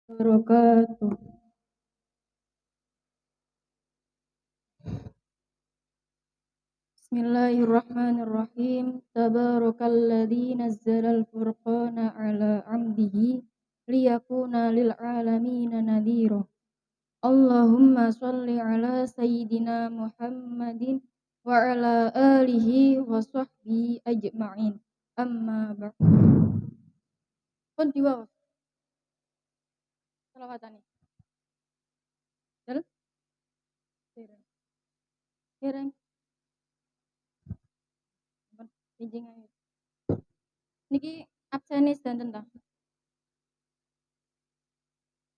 wabarakatuh. Bismillahirrahmanirrahim. Tabarakalladzi nazzalal furqana ala 'abdihi liyakuna lil 'alamina nadhira. Allahumma shalli ala sayyidina Muhammadin wa ala alihi wa sahbihi ajma'in. Amma ba'd. Pun diwawas. Salawatani. Dal. Dereng. Dereng. Pinjing ae. Niki absenis dan tentang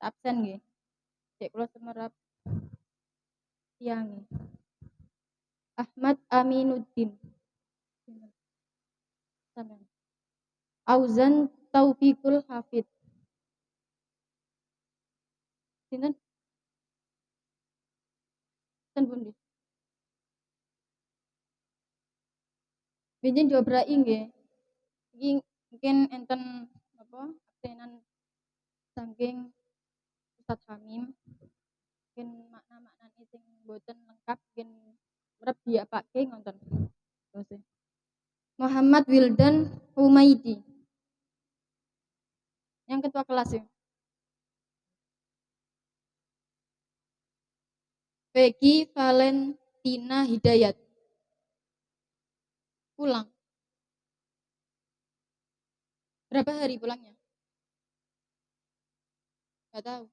absen nggih. Cek kula semerap tiange. Ahmad Aminuddin. Sampeyan. Auzan Taufiqul Hafid. Sinten? Sinten pundi? Benjen jobrai nggih. Iki mungkin enten apa absenan saking Ustaz Hamim. Mungkin makna-maknane sing boten lengkap mungkin merep diapake ngonten. Terus Muhammad Wildan Humaidi. Yang ketua kelas ya. Peggy Valentina Hidayat. Pulang. Berapa hari pulangnya? Gak tahu.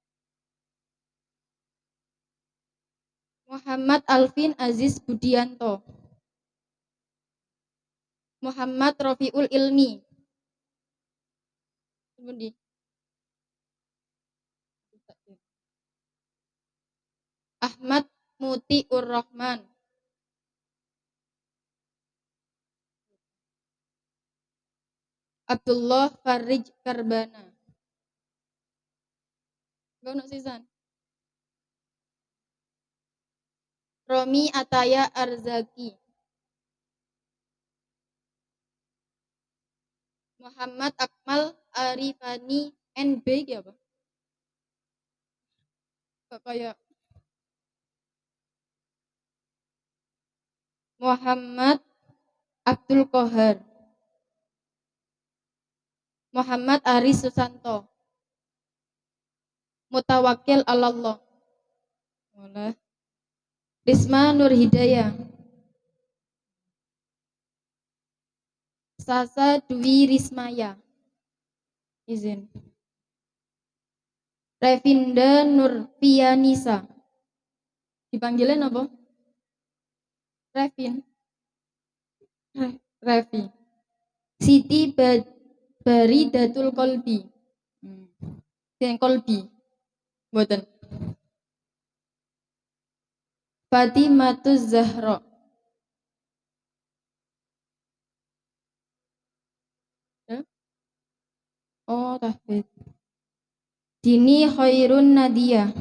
Muhammad Alvin Aziz Budianto. Muhammad Rofiul Ilmi. Kemudian Ahmad Mutiur Rahman. Abdullah Farij Karbana. Gak ono sisan. Romi Ataya Arzaki. Muhammad Akmal Arifani NB iki apa? Kok kayak Muhammad Abdul Qahar. Muhammad Aris Susanto. Mutawakil Allah. Mulai. Risma Nur Hidayah. Sasa Dwi Rismaya. Izin. Revinda Nur Pianisa. Dipanggilin apa? Revin. Revi. Siti Baridatul Kolbi. Sing Kolbi. Mboten. Fatimatuz Zahra. Oh, tahfidz. Dini Khairun Nadia.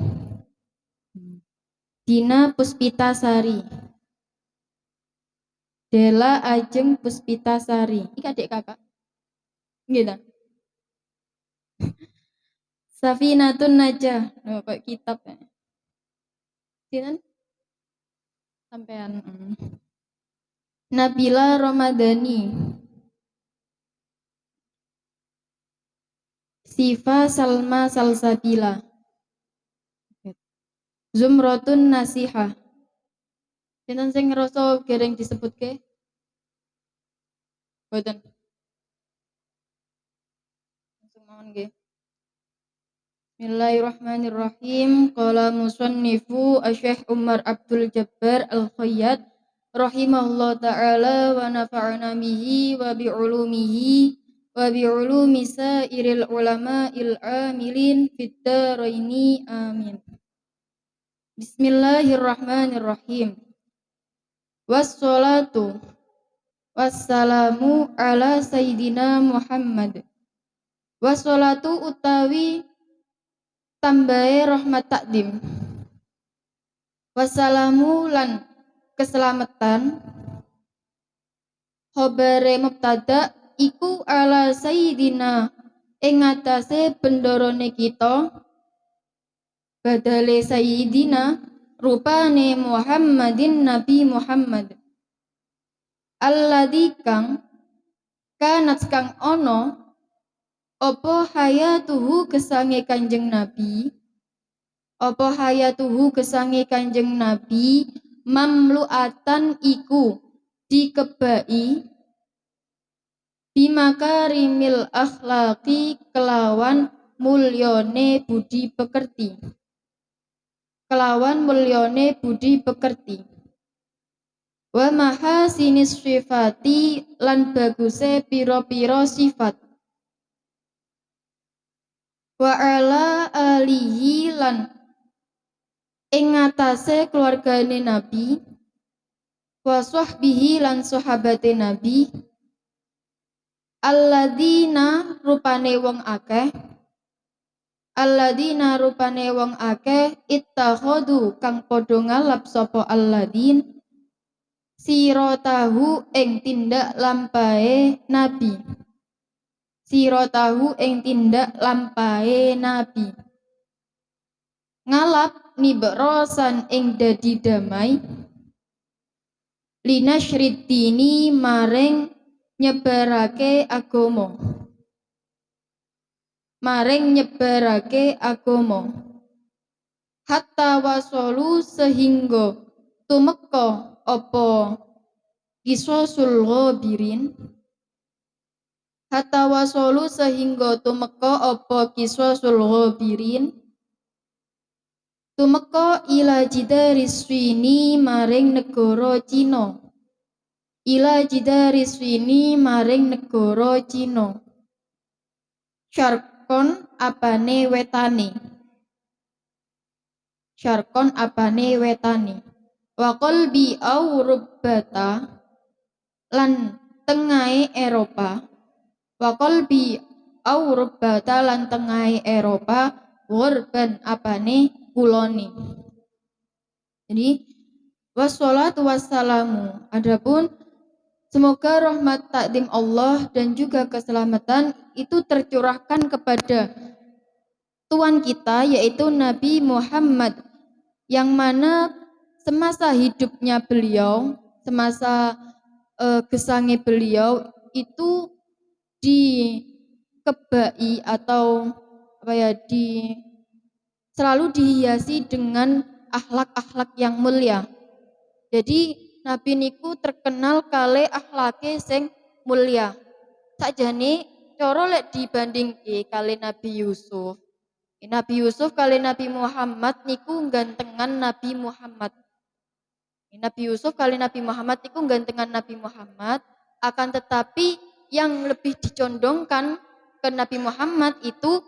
Dina Puspitasari. Dela Ajeng Puspitasari. Iki adik kakak. Nggih ta? Safinatun Najah. Oh, kayak kitab ya. Sinten? Sampean. Nabila Ramadhani. Sifa Salma Salsabila. Zumratun Nasihah. Sinten sing ngerasa gereng disebutke? Boten. Langsung mawon nggih. Bismillahirrahmanirrahim. Qala musannifu Asy-Syaikh Umar Abdul Jabbar Al-Khayyat rahimahullah ta'ala wa nafa'ana bihi wa bi'ulumihi wa bi'ulumi sairil ulama'il amilin fid dharaini amin. Bismillahirrahmanirrahim. Wassalatu wassalamu ala sayyidina Muhammad. Wassalatu utawi tambahe rahmat takdim. Wassalamu lan keselamatan khabare mubtada iku ala sayyidina ing atase bendorone kita badale sayyidina rupane Muhammadin Nabi Muhammad alladzi kang kanat kang ono apa hayatuhu gesange Kanjeng Nabi apa hayatuhu gesange Kanjeng Nabi mamluatan iku dikebai bimakarimil akhlaqi kelawan mulyone budi pekerti wa mahasinis sifati lan baguse piro-piro sifat wa ala alihi lan ing ngatasé keluargane Nabi wa sahbihi lan sahabate Nabi alladzina rupane wong akeh ittakhadhu kang padha ngalap sapa alladzin sirotahu ing tindak lampahe Nabi ngalap nibrosan ing dadi damai linasyriddini maring nyebarake agama hatta wasolu sehingga tumeka apa kisosul ghabirin tumeka ila jidaris swini maring negara Cina syarkon apane wetane wa qalbi Aurubbata lan tengahe Eropa warban apane kulone. Jadi wassalatu wassalamu, adapun semoga rahmat takdim Allah dan juga keselamatan itu tercurahkan kepada Tuhan kita yaitu Nabi Muhammad yang mana semasa hidupnya beliau, semasa gesange beliau itu dikebai atau selalu dihiasi dengan akhlak-akhlak yang mulia. Jadi Nabi niku terkenal kali akhlake sing mulia. Sakjane cara lek dibandingke kali Nabi Yusuf kali Nabi Muhammad niku gantengan Nabi Muhammad. Nabi Yusuf kali Nabi Muhammad niku gantengan Nabi Muhammad, akan tetapi yang lebih dicondongkan ke Nabi Muhammad itu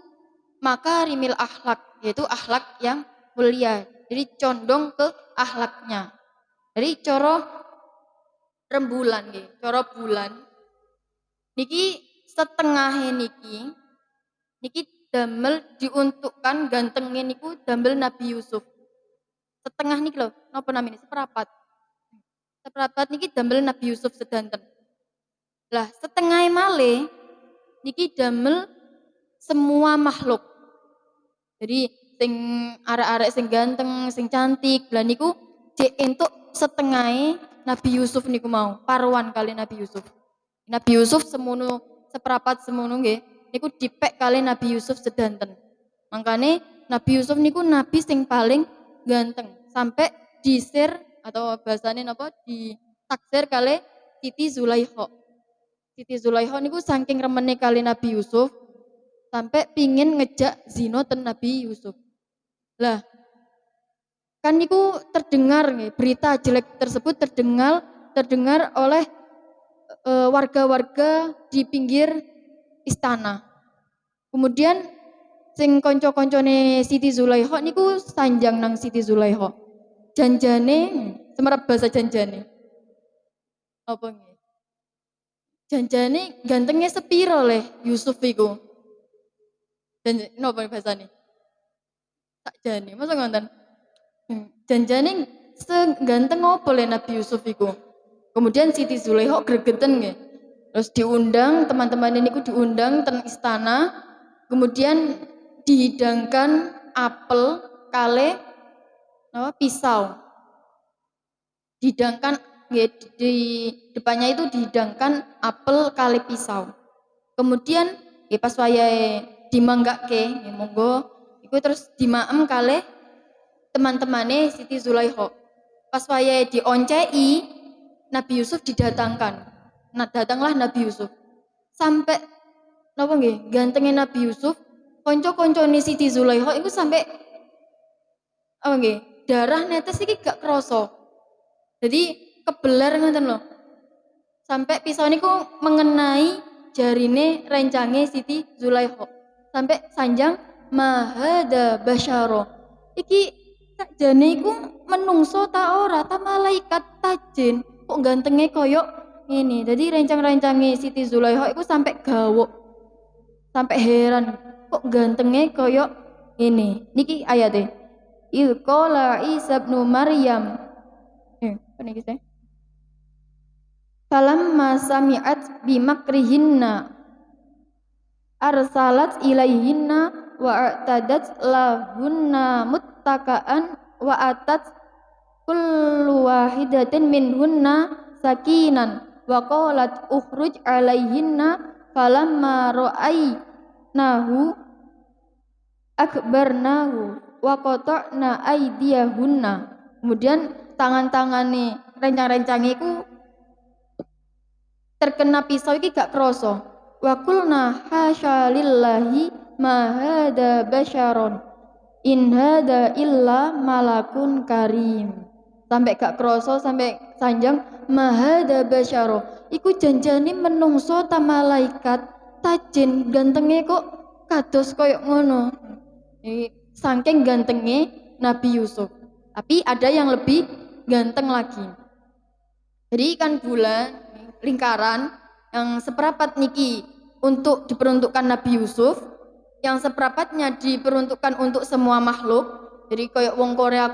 makarimil akhlak, yaitu akhlak yang mulia. Jadi condong ke akhlaknya. Jadi coro rembulan nggih, coro bulan niki setengahnya niki damel diuntukkan gantengnya niku damel Nabi Yusuf. Setengah niki lho, napa namine? Seprapat niki damel Nabi Yusuf sedanten. Lah setengah malih niki damel semua makhluk. Jadi sing arek-arek sing ganteng, sing cantik, lah niku jek entuk setengah Nabi Yusuf niku mau, paruan kali Nabi Yusuf. Nabi Yusuf seprapat semono nggih, niku dipek kali Nabi Yusuf sedanten. Makane Nabi Yusuf niku nabi sing paling ganteng, sampai disir atau bahasane napa ditaksir kali Siti Zulaikha. Siti Zulaikha niku saking remene kali Nabi Yusuf sampai pingin ngejak zina ten Nabi Yusuf. Lah kan niku terdengar nih, berita jelek tersebut terdengar oleh warga-warga di pinggir istana. Kemudian sing konco-koncone Siti Zulaikha niku sanjang nang Siti Zulaikha. Janjane semerap bahasa janjane. Apa nggih? Janjane gantengnya sepiro leh Yusuf iku. Dan napa bahasane? Tak jane, masa ngonten? Janjane seganteng apa le Nabi Yusuf iku. Kemudian Siti Zulaikha gregeten nggih. Terus diundang, teman-teman niku diundang ten istana. Kemudian dihidangkan apel kale pisau. Dihidangkan di depannya itu dihidangkan apel kali pisau. Kemudian pas wayahe dimanggake monggo iku terus dimaem kali teman-temane Siti Zulaikha. Pas wayahe dioncei Nabi Yusuf didatangkan. Nah, datanglah Nabi Yusuf. Sampai napa nggih, gantengnya Nabi Yusuf, kanca-kancane Siti Zulaikha iku sampai apa nggih, darah netes iki gak krasa. Jadi kebelar ngoten lho. Sampai pisau niku mengenai jarine rencange Siti Zulaikha. Sampai sanjang mahada basyara. Iki sakjane iku menungso ta ora ta malaikat ta jin. Kok gantenge koyo ngene. Jadi rencang-rencange Siti Zulaikha iku sampai gawok. Sampai heran kok gantenge koyo ngene. Niki ayate. Qala Isa ibnu Maryam. Apa niki teh? Falamma sami'at bimakrihinna arsalat ilaihinna wa a'tadat lahunna muttaka'an wa atat kullu wahidatin minhunna sakinan wa qalat ukhruj alaihinna falamma ra'aynahu akbarnahu wa qata'na aydiyahunna. Kemudian tangan-tangane rencang-rencange iku terkena pisau iki gak kroso. Wa qulna hasya lillahi ma hada basyaron in hada illa malakun karim. Sampai gak kroso, sampai sanjang ma hada basyaro. Iku janjane menungso ta malaikat ta jin, gantenge kok kados koyo ngono. Saking gantenge Nabi Yusuf. Tapi ada yang lebih ganteng lagi. Jadi ikan bulan lingkaran yang seperapat niki untuk diperuntukkan Nabi Yusuf, yang seperapatnya diperuntukkan untuk semua makhluk. Jadi kayak wong Korea,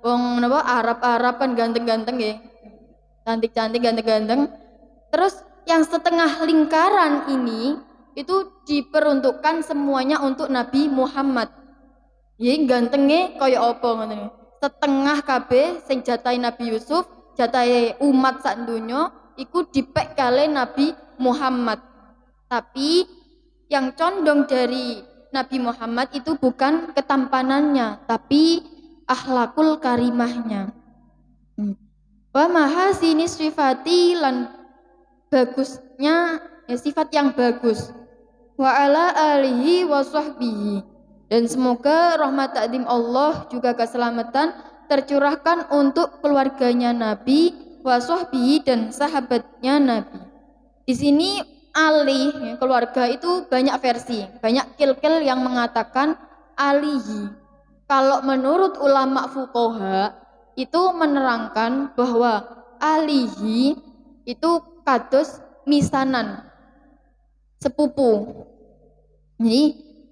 wong Arab kan ganteng-ganteng ya, cantik-cantik, ganteng-ganteng. Terus yang setengah lingkaran ini itu diperuntukkan semuanya untuk Nabi Muhammad. Jadi gantengnya kayak apa ngoten. Setengah kabeh sing jatahe Nabi Yusuf, jatahe umat sak donya iku dipek kali Nabi Muhammad. Tapi yang condong dari Nabi Muhammad itu bukan ketampanannya, tapi akhlakul karimahnya. Wa mahasini sifati lan bagusnya sifat yang bagus. Wa ala alihi wa sahbihi. Dan semoga rahmat takdim Allah juga keselamatan tercurahkan untuk keluarganya Nabi wa sahbihi dan sahabatnya Nabi. Di sini Ali keluarga itu banyak versi, banyak kil-kil yang mengatakan alihi. Kalau menurut ulama fuqaha itu menerangkan bahwa alihi itu kados misanan, sepupu. Jadi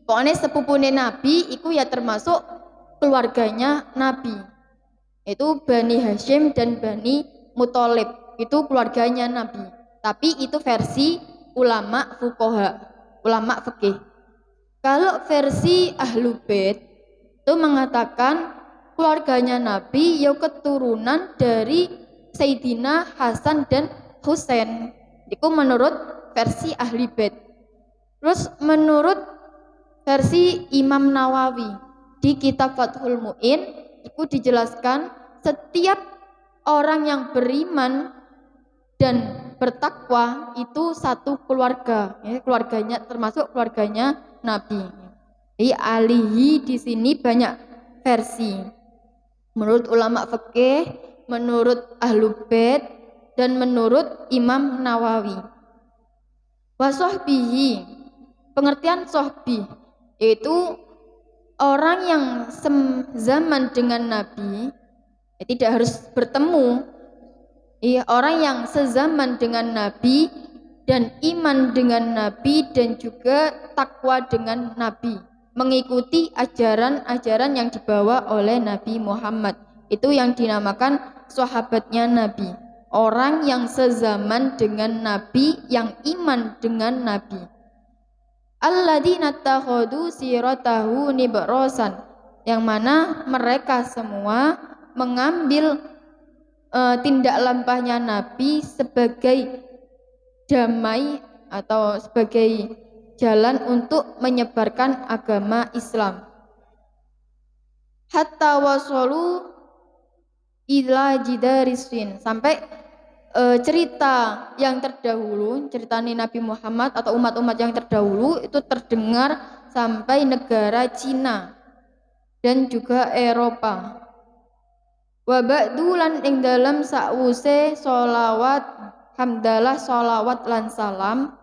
pokoknya sepupune Nabi itu ya termasuk keluarganya Nabi. Itu Bani Hashim dan Bani Muthalib, itu keluarganya Nabi. Tapi itu versi ulama fuqaha, ulama fikih. Kalau versi Ahlul Bait itu mengatakan keluarganya Nabi ya keturunan dari Sayyidina Hasan dan Husain. Itu menurut versi Ahli Bait. Terus menurut versi Imam Nawawi di kitab Fathul Mu'in itu dijelaskan setiap orang yang beriman dan bertakwa itu satu keluarga, ya, keluarganya termasuk keluarganya Nabi. Jadi alihi di sini banyak versi. Menurut ulama fikih, menurut Ahlul Bait dan menurut Imam Nawawi. Wa sahbihi, pengertian sahbi yaitu orang yang zaman dengan Nabi, ya, tidak harus bertemu. Iya, orang yang sezaman dengan Nabi dan iman dengan Nabi dan juga takwa dengan Nabi, mengikuti ajaran-ajaran yang dibawa oleh Nabi Muhammad. Itu yang dinamakan sahabatnya Nabi. Orang yang sezaman dengan Nabi, yang iman dengan Nabi. Alladzina takhadu siratahu nibrasan, yang mana mereka semua mengambil tindak lampahnya Nabi sebagai damai atau sebagai jalan untuk menyebarkan agama Islam. Hatta wasalu ila jidarisin, sampai cerita yang terdahulu, cerita Nabi Muhammad atau umat-umat yang terdahulu itu terdengar sampai negara Cina dan juga Eropa. Wa ba'du lan ing dalem sakwuse sholawat hamdalah sholawat lan salam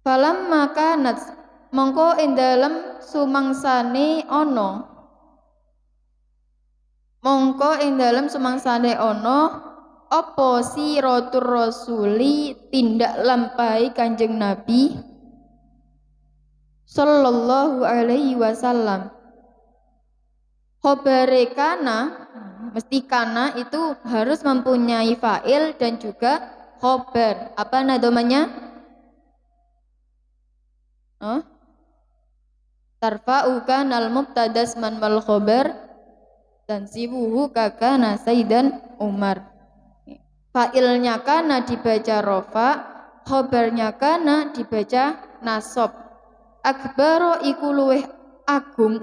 falam makanat mongko ing dalem sumangsane ana apa siratur rasuli tindak lampahi Kanjeng Nabi sallallahu alaihi wasallam. Khobare kana, mesti kana itu harus mempunyai fa'il dan juga khobar. Apa nadomanya? Tarfa'u kanal mubtadas man wal khobar dan sibuhu kakana Sayyidan Umar. Fa'ilnya kana dibaca rofa, khobarnya kana dibaca nasab. Akbaro iku luweh agung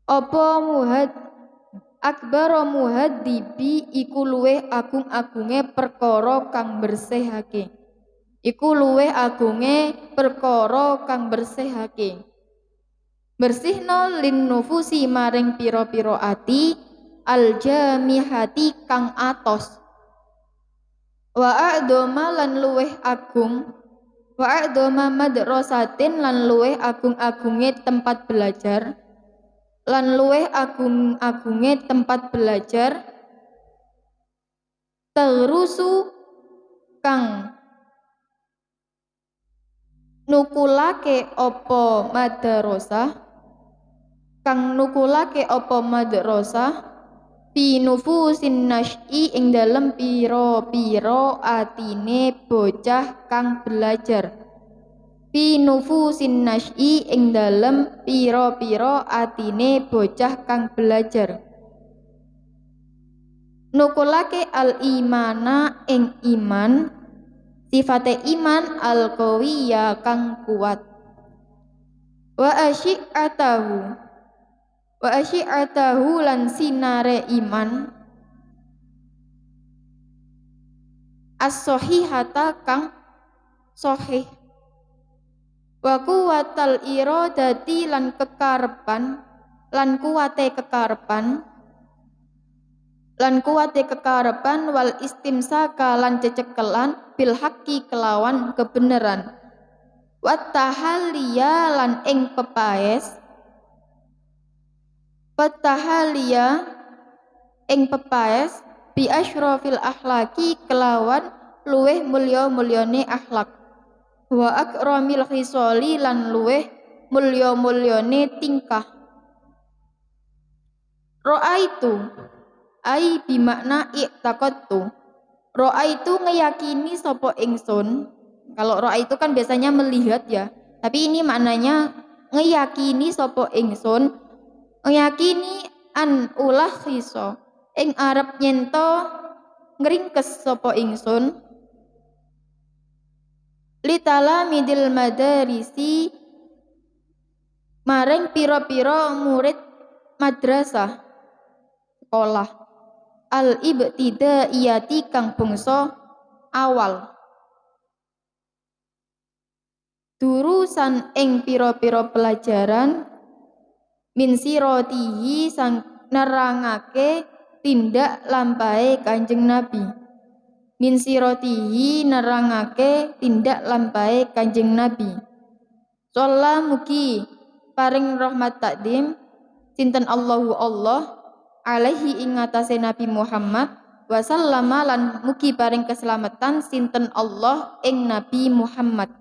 apa akbaro muhaddibi iku luweh agung-agunge perkara kang bersihake. Iku luweh agunge perkara kang bersihake. Bersihno lin nufusi maring pira-pira ati aljamihati kang atos. Wa a'doma lan luweh agung, wa a'doma madrasatin lan luweh agung-agunge tempat belajar, lan luweh agung-agunge tempat belajar terusu kang nukulake apa madrasah fi nufusin nasyi ing dalem pira-pira atine bocah kang belajar. Fi nufusin nasyi ing dalem pira-pira atine bocah kang belajar. Nukulake al imana ing iman, sifate iman al qawiyya kang kuat. Wa asyi'atahu lan sinare iman as-sahihata kang sahih. Wa quwwatal iradati lan kekarepan lan kuwate kekarepan wal istimsaka lan cecekelan bil haqqi kelawan kebenaran. Wat tahaliya lan ing pepaes bi asyrafil akhlaki kelawan luweh mulya-mulyane akhlak. Wa akramil khisali lan luweh mulya-mulyane tingkah. Ra'aitu ai bimakna i'taqadtu. Ra'aitu ngeyakini sapa ingsun. Kalau ra'aitu kan biasanya melihat ya, tapi ini maknanya ngeyakini sapa ingsun, ngeyakini an ulah khiso ing arep nyento ngringkes sapa ingsun litala midil madarisi maring pira-pira murid madrasah sekolah al ibtidaiyati kang bangsa awal, durusan ing pira-pira pelajaran min siratihi sang nerangake tindak lampahe Kanjeng Nabi. Min siratihi nerangake tindak lampahe Kanjeng Nabi. Shalla mugi paring rahmat takdim sinten Allahu Allah alaihi ing atase Nabi Muhammad wa sallama lan mugi paring keselamatan sinten Allah ing Nabi Muhammad.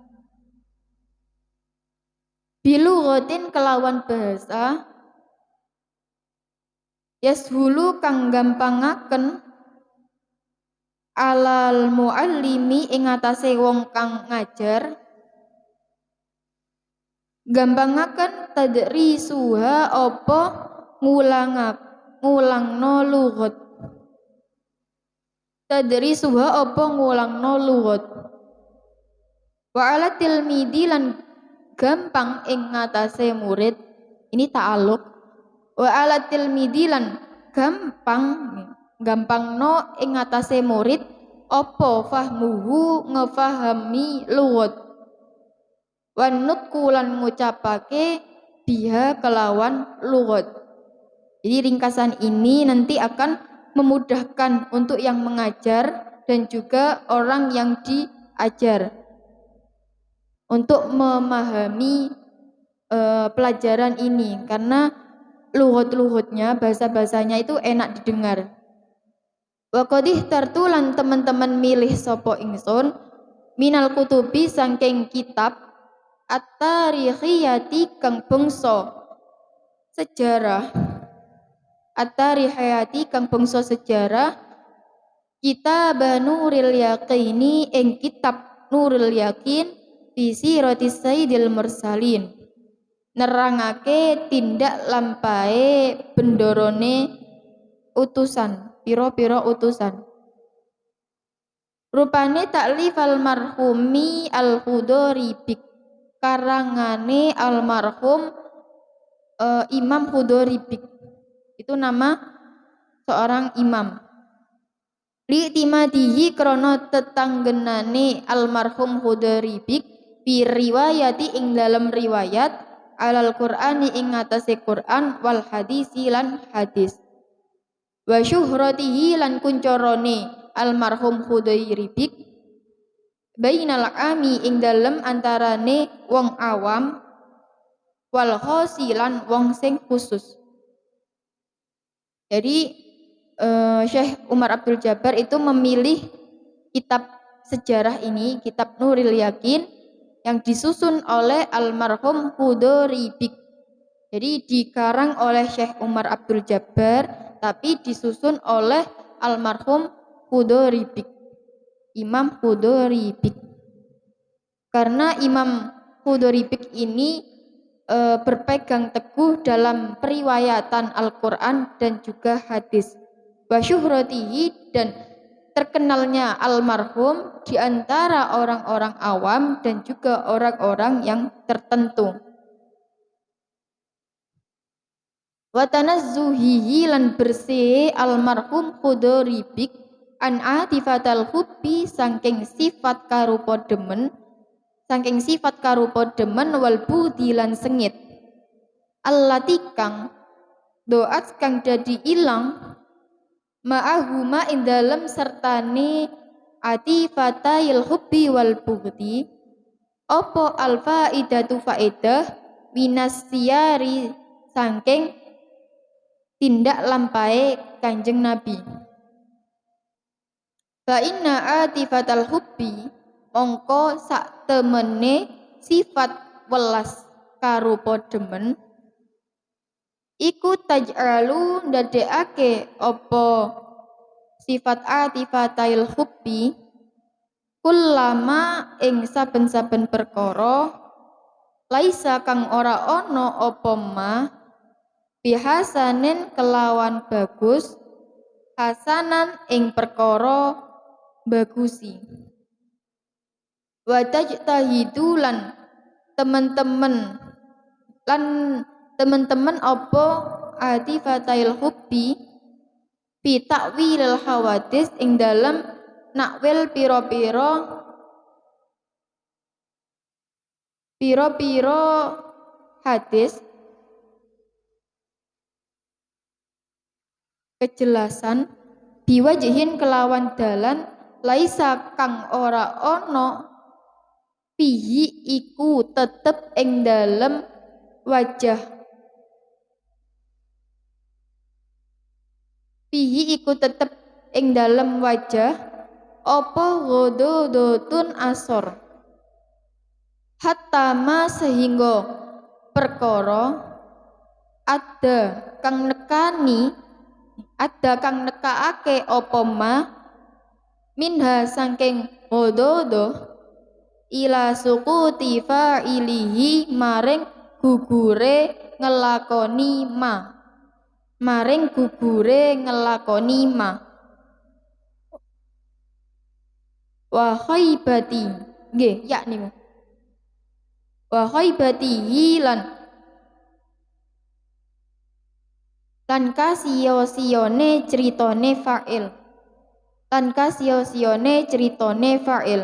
Bilughatin kelawan bahasa yashulu kang gampangaken alal muallimi ing atase wong kang ngajar Gampangaken tadrisuha apa ngulangno lughat. Tadrisuha apa ngulangno lughat. Wa ala tilmidi lan gampang ing ngatasé murid. Ini ta'alluq. Wa ala tilmidi lan gampangno ing ngatasé murid apa fahmuhu ngefahami lughat. Wan nutqu lan ngucapake biha kelawan lughat. Jadi ringkasan ini nanti akan memudahkan untuk yang mengajar dan juga orang yang diajar untuk memahami pelajaran ini, karena lughat-lughatnya, bahasa-bahasanya itu enak didengar. Wa qad ihtartulan teman-teman milih sapa ingsun minal kutubi saking kitab at-tarikhiyati kang bangsa sejarah, at-tarikhiyati kang bangsa sejarah, kitab Nuril Yaqini ing kitab Nuril Yakin fi sirati sayyidil mursalin, nerangake tindak lampahe bendorone utusan, pira-pira utusan. Rupane taklif almarhumi al-Khudori bik, karangane almarhum Imam Khudori bik. Itu nama seorang imam. Li timadihi krono tetanggenane almarhum Khudori bik bi riwayati ing dalam riwayat alal Qur'ani ing ngatasé Qur'an wal hadisi lan hadis. Wa syuhratihi lan kuncorone almarhum Khudori bik bainal ami ing dalem antarane wong awam wal khosilan wong sing khusus. Jadi Syekh Umar Abdul Jabbar itu memilih kitab sejarah ini, kitab Nuril Yakin, yang disusun oleh almarhum Khudori bik. Jadi dikarang oleh Syekh Umar Abdul Jabbar, tapi disusun oleh almarhum Khudori bik, Imam Khudori bik. Karena Imam Khudori bik ini berpegang teguh dalam periwayatan Al-Quran dan juga hadis. Wa syuhratihi, dan terkenalnya almarhum di antara orang-orang awam dan juga orang-orang yang tertentu. Wa tanazzuhihi, lan bersih almarhum Khudori bik an atifatal hubbi, saking sifat karupa demen, wal budi lan sengit, allati kang doat kang dadi ilang ma'ahuma ing dalem sertane atifatayil hubbi wal budi apa alfaidatu faedah minas siyari saking tindak lampahe Kanjeng Nabi. Fa inna atifatal hubbi, mongko sak temene sifat welas karupa demen iku taj'alu ndadekake apa sifat atifatil hubbi kullama ing saben-saben perkara laisa kang ora ana apa ma bihasanin kelawan bagus, hasanan ing perkara bagusi. Wa tajtahidu lan teman-teman apa atifatil hubbi bi ta'wilil hawadis ing dalem nakwil pira-pira hadis, kejelasan biwajihin kelawan dalan laisa kang ora ana fihi iku tetep ing dalem wajah, fihi iku tetep ing dalem wajah apa ghadudutun asor, hatta ma sehingga perkara ada kang nekaake apa ma minha saking ghaduduh ila suquti fa'ilihi maring gugure ngelakoni ma, maring gugure ngelakoni ma. Wa khaibati nggih ya niku. Wa khaibatihi lan kasio-sione critane fa'il. Lan kasio-sione critane fa'il.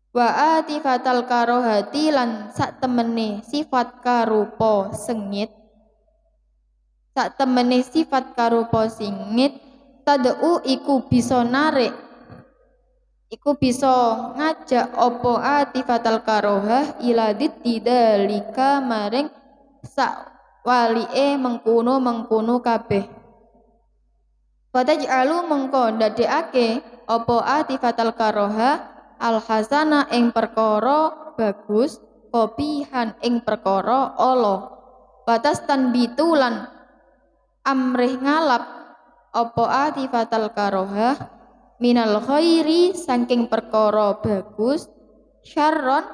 Wa atifatal karohati lan sak temene sifat karupa sengit. Sak temene sifat karupa sengit tad'u iku bisa narik, iku bisa ngajak apa atifatal karohah ila diddalika maring sak walike mengkono kabeh. Fataj'alu mengko ndadekake apa atifatal karohah al-hasana ing perkara bagus, kopihan ing perkara ala. Batas tanbitu lan amrih ngalap apa atifatal karohah minal khairi saking perkara bagus, syarron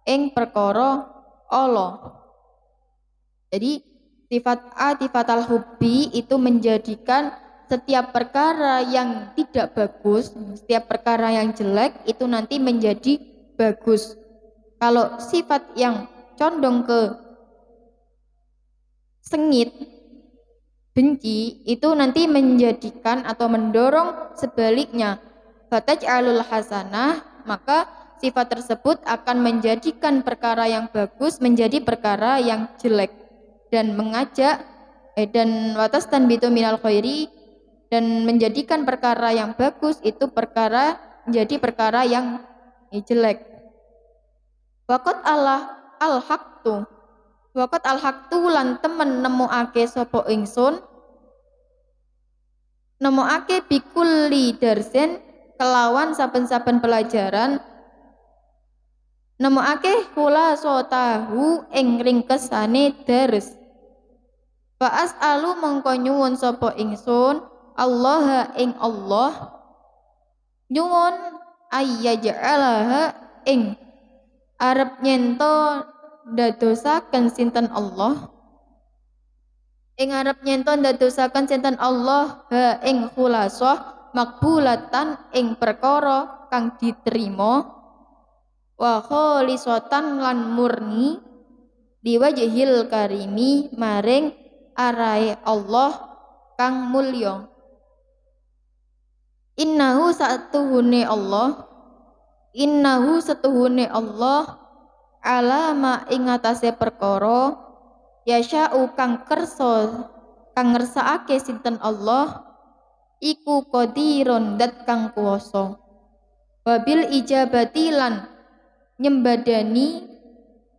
ing perkara ala. Jadi sifat atifatal hubbi itu menjadikan setiap perkara yang tidak bagus, setiap perkara yang jelek itu nanti menjadi bagus. Kalau sifat yang condong ke sengit, benci, itu nanti menjadikan atau mendorong sebaliknya. Fataj'alul hasanah, maka sifat tersebut akan menjadikan perkara yang bagus menjadi perkara yang jelek dan mengajak dan watas tanbitu minal khairi, dan menjadikan perkara yang bagus itu perkara menjadi perkara yang jelek. Waqat al-haqtu lan temen nemuake sapa ingsun, nemuake bikulli darsen kelawan saben-saben pelajaran, nemuake khulasotahu ing ringkesane dars. Fa as'alu mongko nyuwun sapa ingsun Allah ing Allah, nyuwun ayyaj'alaha ing arep nyento ndadosaken sinten Allah, ing arep nyento ndadosaken sinten Allah ha ing khulasah makbulatan ing perkara kang diterima, wa khalisatan lan murni diwajhil karimi maring arahe Allah kang mulya. Innahu satuhune Allah, innahu satuhune Allah alama ing atase perkara yasha'u kang kersa kang ngersakake sinten Allah iku qadirun dat kang kuwasa. Wabil ijabati lan nyembadani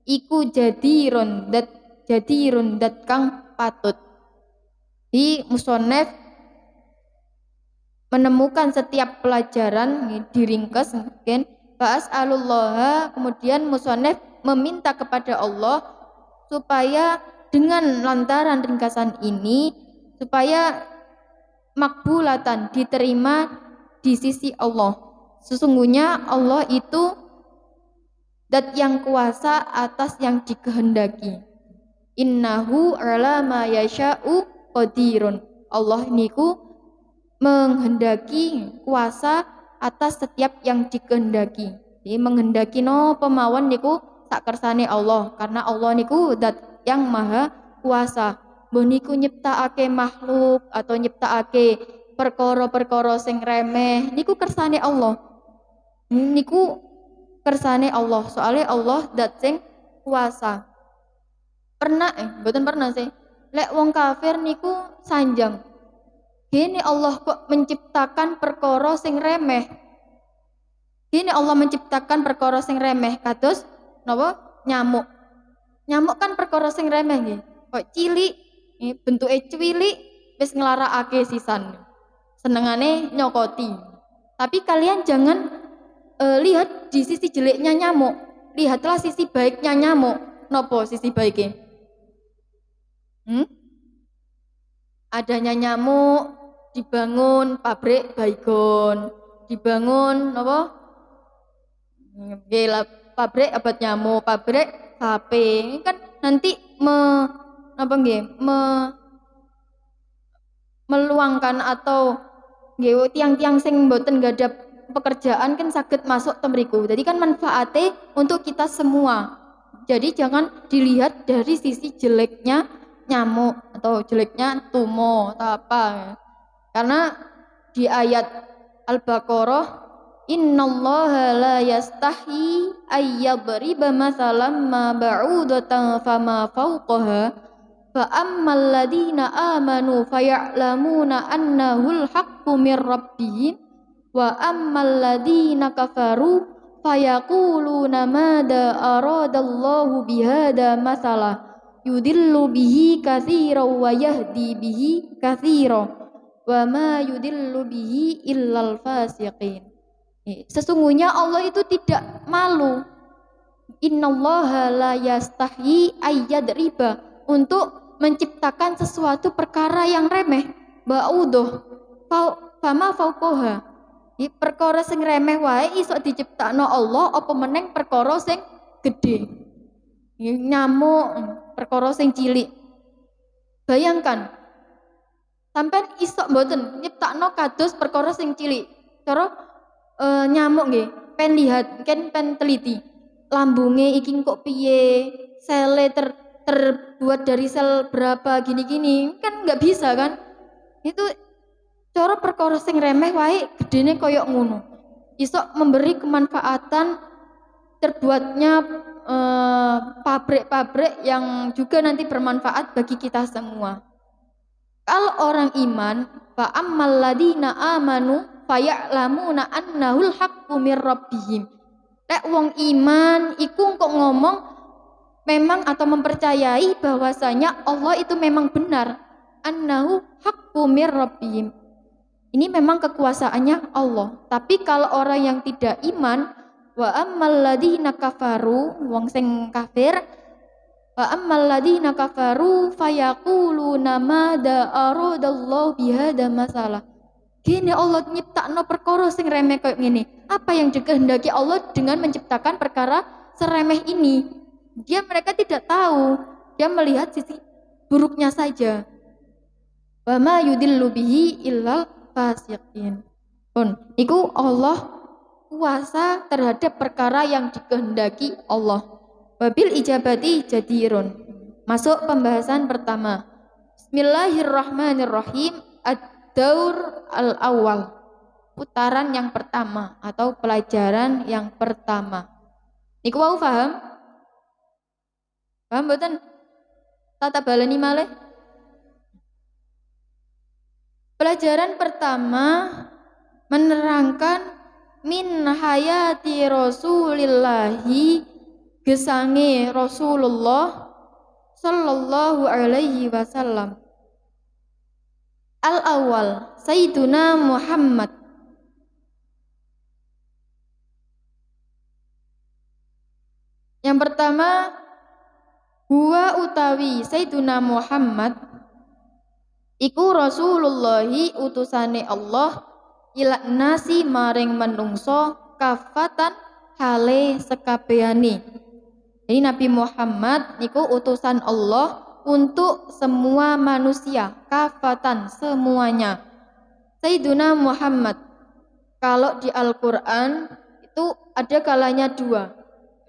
iku jadirun dat kang patut. Di musonef menemukan setiap pelajaran diringkas mungkin fa'as'alullaha, kemudian musonef meminta kepada Allah supaya dengan lantaran ringkasan ini supaya makbulatan diterima di sisi Allah. Sesungguhnya Allah itu zat yang kuasa atas yang dikehendaki. Innahu ala ma yasha'u qadirun. Allah niku menghendaki kuasa atas setiap yang dikehendaki. Jadi menghendaki no pemawon niku sak kersane Allah, karena Allah niku zat yang maha kuasa. Mbah niku nyiptakake makhluk atau nyiptakake perkara-perkara sing remeh niku kersane Allah. Niku kersane Allah, soalnya Allah zat sing kuasa. Mboten pernah sih. Lek wong kafir niku sanjang. Gini Allah kok menciptakan perkara sing remeh. Gini Allah menciptakan perkara sing remeh kados napa? Nyamuk. Nyamuk kan perkara sing remeh nggih. Kok cilik, bentuke cilik wis nglarakake sisan. Senengane nyokoti. Tapi kalian jangan lihat di sisi jeleknya nyamuk. Lihatlah sisi baiknya nyamuk. Napa sisi baiknya? Adanya nyamuk dibangun pabrik baygon, dibangun apa? Pabrik obat nyamuk, pabrik HP. Ini kan nanti meluangkan atau nggih tiang-tiang sing mboten gadhap pekerjaan kan saged masuk temriku. Jadi kan manfaatnya untuk kita semua. Jadi jangan dilihat dari sisi jeleknya nyamuk atau jeleknya tumo atau apa. Karena di ayat Al-Baqarah innallaha la yastahi ayyadriba mathalan ma ba'udatan fama fawqaha fa ammal ladina amanu faya'lamuna annahul haqqu mir rabbihim wa ammal ladina kafaru fayaquluna mada aradallahu bihada mathala yudillu bihi katsiran wa yahdi bihi katsiran wa ma yudillu bihi illal fasiqin. Sesungguhnya Allah itu tidak malu. Innallaha la yastahi ayyadriba, untuk menciptakan sesuatu perkara yang remeh. Ba'udoh fama fauqoha. Perkara sing remeh wae iso diciptakno Allah, apa meneng perkara sing gede. Nyamuk, perkara sing cilik. Bayangkan sampean iso mboten nyiptakno kados perkara sing cilik. Cara nyamuk nggih, pen lihat, pen teliti. Lambunge iki kok piye? Sele terbuat dari sel berapa gini-gini. Kan nggak bisa kan? Itu cara perkara sing remeh wae gedene koyok ngono. Iso memberi kemanfaatan terbuatnya pabrik-pabrik yang juga nanti bermanfaat bagi kita semua. Kalau orang iman, fa ammal ladina amanu faya'lamuna annahul haqqu mir rabbihim. Lek wong iman iku kok ngomong memang atau mempercayai bahwasanya Allah itu memang benar. Annahu haqqu mir rabbihim. Ini memang kekuasaannya Allah. Tapi kalau orang yang tidak iman, wa ammal ladina kafaru, wong sing kafir, wa ammal ladina kafaru fayaquluna mada aradallahu bihada masalah. Gini Allah nyiptakno perkara sing remeh kayak gini. Apa yang dikehendaki Allah dengan menciptakan perkara seremeh ini? Mereka tidak tahu. Dia melihat sisi buruknya saja. Wa ma yudillu bihi illal fasiqin. Iku Allah kuasa terhadap perkara yang dikehendaki Allah. Wabil ijabati jadirun. Masuk pembahasan pertama. Bismillahirrahmanirrahim. Ad-daur al-awwal. Putaran yang pertama atau pelajaran yang pertama. Niku wau paham? Paham mboten? Tata baleni malih. Pelajaran pertama menerangkan min hayati Rasulillahi, gesange Rasulullah sallallahu alaihi wasallam. Al-awwal Sayyiduna Muhammad. Yang pertama, huwa utawi Sayyiduna Muhammad iku Rasulullahi utusane Allah ila nasi maring menungso kafatan hale sekabehane. Jadi Nabi Muhammad niku utusan Allah untuk semua manusia, kafatan semuanya. Sayyiduna Muhammad. Kalau di Al-Qur'an itu ada kalanya dua.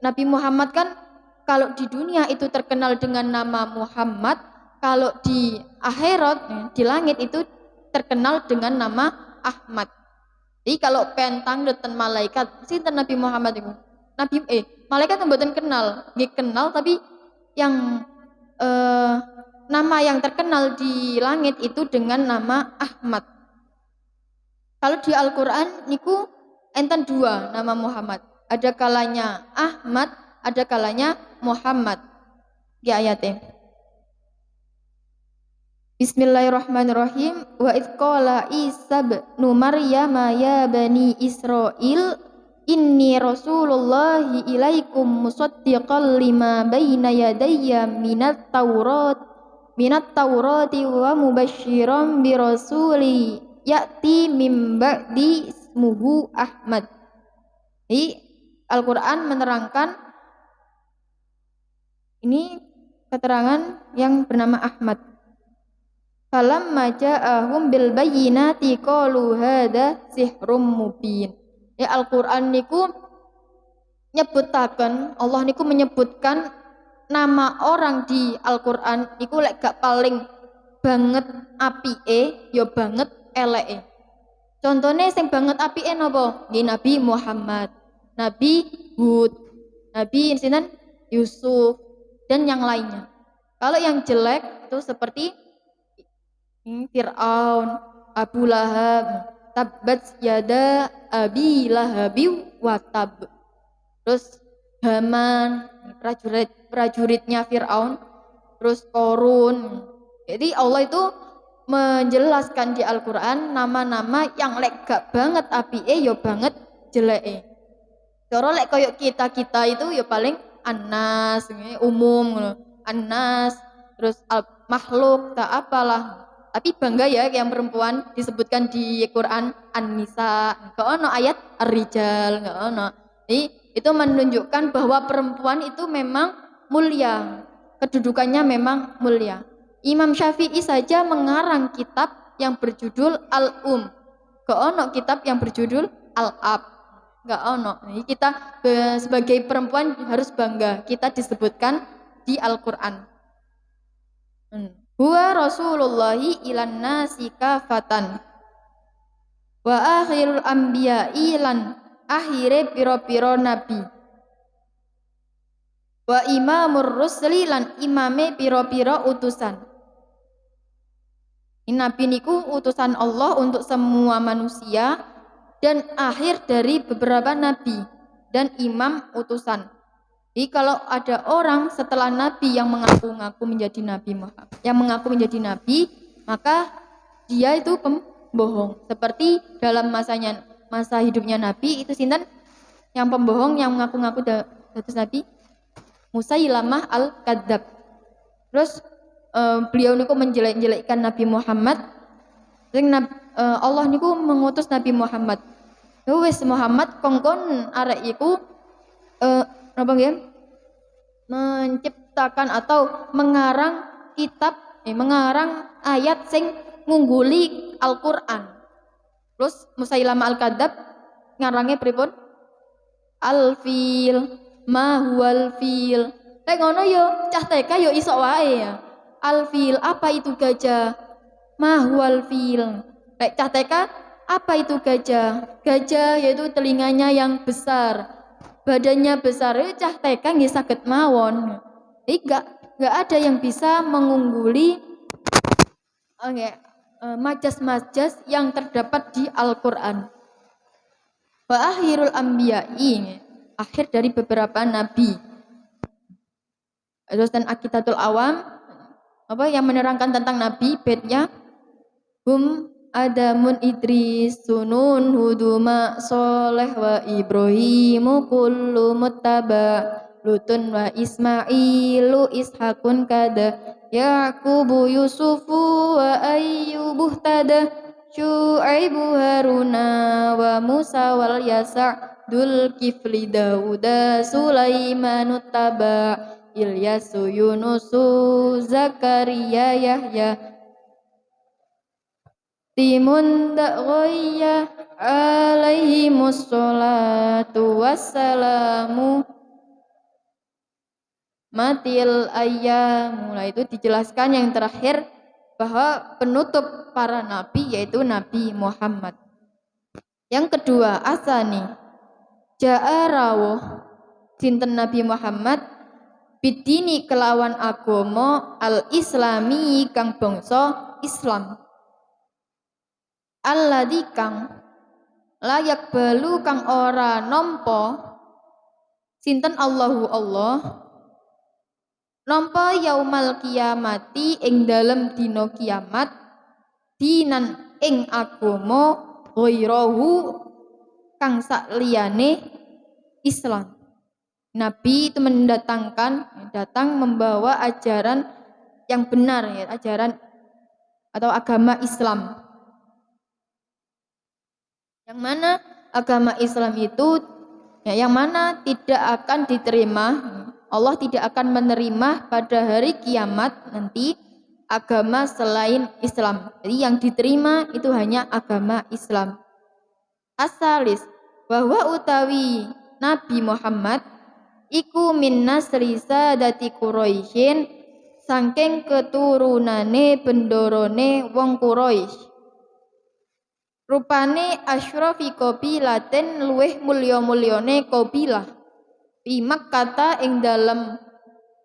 Nabi Muhammad kan kalau di dunia itu terkenal dengan nama Muhammad, kalau di akhirat di langit itu terkenal dengan nama Ahmad. Jadi kalau pentang deten malaikat, sinten Nabi Muhammad itu? Malaikat mboten kenal, nggih kenal tapi yang nama yang terkenal di langit itu dengan nama Ahmad. Kalau di Al-Qur'an niku enten dua nama Muhammad. Ada kalanya Ahmad, ada kalanya Muhammad. Di ayatnya. Bismillahirrahmanirrahim. Wa idz qala Isa ibnu Maryam ya bani Israil inni rasulullahi ilaikum musaddiqan lima baina yadayya minat taurati wa mubasysyiran bi rasuli ya'ti min ba'di ismuhu Ahmad. Jadi Al-Qur'an menerangkan Ini keterangan yang bernama Ahmad. Falamma ja'ahum bil bayyinati qalu hadza sihrum mubin. Ya Al-Qur'an niku nyebutaken, Allah niku menyebutkan nama orang di Al-Qur'an niku lek gak paling banget apike ya banget eleke. Contohnya sing banget apike napa? Nggih Nabi Muhammad, Nabi Hud, Nabi sinten Yusuf dan yang lainnya. Kalau yang jelek itu seperti Fir'aun, Abu Lahab, tabbat yada abi lahabi wa tab. Terus Haman, prajuritnya Fir'aun, terus Korun. Jadi Allah itu menjelaskan di Al-Qur'an nama-nama yang lek gak banget apike ya banget jeleke. Cara lek koyo kita itu ya paling Anas, umum ngono. Anas, terus makhluk tak apalah. Tapi bangga ya yang perempuan disebutkan di Quran An-Nisa. Enggak ono ayat Ar-Rijal, enggak ono. Jadi itu menunjukkan bahwa perempuan itu memang mulia. Kedudukannya memang mulia. Imam Syafi'i saja mengarang kitab yang berjudul Al-Um. Enggak ono kitab yang berjudul Al-Ab. Enggak ono. Jadi kita sebagai perempuan harus bangga. Kita disebutkan di Al-Qur'an. Huwa Rasulullahi ilan nasi kafatan wa akhirul anbiya'i lan akhire piro-piro nabi wa imamur rusli lan imame piro-piro utusan. Nabi niku utusan Allah untuk semua manusia dan akhir dari beberapa nabi dan imam utusan. Jadi kalau ada orang setelah Nabi yang mengaku-ngaku menjadi Nabi Muhammad, yang mengaku menjadi Nabi, maka dia itu pembohong. Seperti dalam masa hidupnya Nabi itu sinten yang pembohong yang mengaku-ngaku dados Nabi? Musailamah al-Kadzab. Terus beliau niku menjelek-jelekkan Nabi Muhammad. Allah niku mengutus Nabi Muhammad. Wis Muhammad kongkon arek iku apa ya? Menciptakan atau mengarang kitab, mengarang ayat sing ngungguli Al-Qur'an. Terus Musailamah Al-Kadzab ngarange pripun? Al-fil, ma huwal fil. Lek ngono yo cah TK yo iso wae ya. Al-fil, apa itu gajah? Ma huwal fil. Lek cah TK, apa itu gajah? Gajah yaitu telinganya yang besar. Badannya besar, cah TK nggih saged mawon. Enggak ada yang bisa mengungguli majas-majas yang terdapat di Al-Qur'an. Wa akhirul anbiya'i, akhir dari beberapa nabi. Terus dan Aqidatul Awam apa yang menerangkan tentang nabi baitnya Adamun Idris Sunun Huduma Soleh wa Ibrahimu kullu muttaba Lutun wa Ismailu Ishakun kada Yaqubu Yusufu wa Ayyubuh tada Syu'aibu Haruna wa Musa wal Yasa' Dul Kifli Dauda Sulaimanut taba Ilyasu Yunusu Zakaria Yahya Timun da'ghaya alaihi mussolatu wassalamu matil ayyamu. Mulai itu dijelaskan yang terakhir bahwa penutup para nabi yaitu Nabi Muhammad. Yang kedua asani ja'a rawuh sinten Nabi Muhammad bidini kelawan agama al-islami kang bangsa Islam. Alladzi kang layak balu kang ora nampa sinten Allahu Allah nampa yaumal kiamati ing dalem dina kiamat dinan ing agama ghairahu kang sakliyane Islam. Nabi itu datang membawa ajaran yang benar ya, ajaran atau agama Islam. Yang mana agama Islam itu yang mana tidak akan diterima Allah tidak akan menerima pada hari kiamat nanti agama selain Islam. Jadi yang diterima itu hanya agama Islam. Asalis bahwa utawi Nabi Muhammad iku min nasri sadati Quraisyin saking keturunane bendorone wong Quraisy. Rupane asyrafi qabilatin luweh mulya-mulyane qabilah fi Makkah ing dalem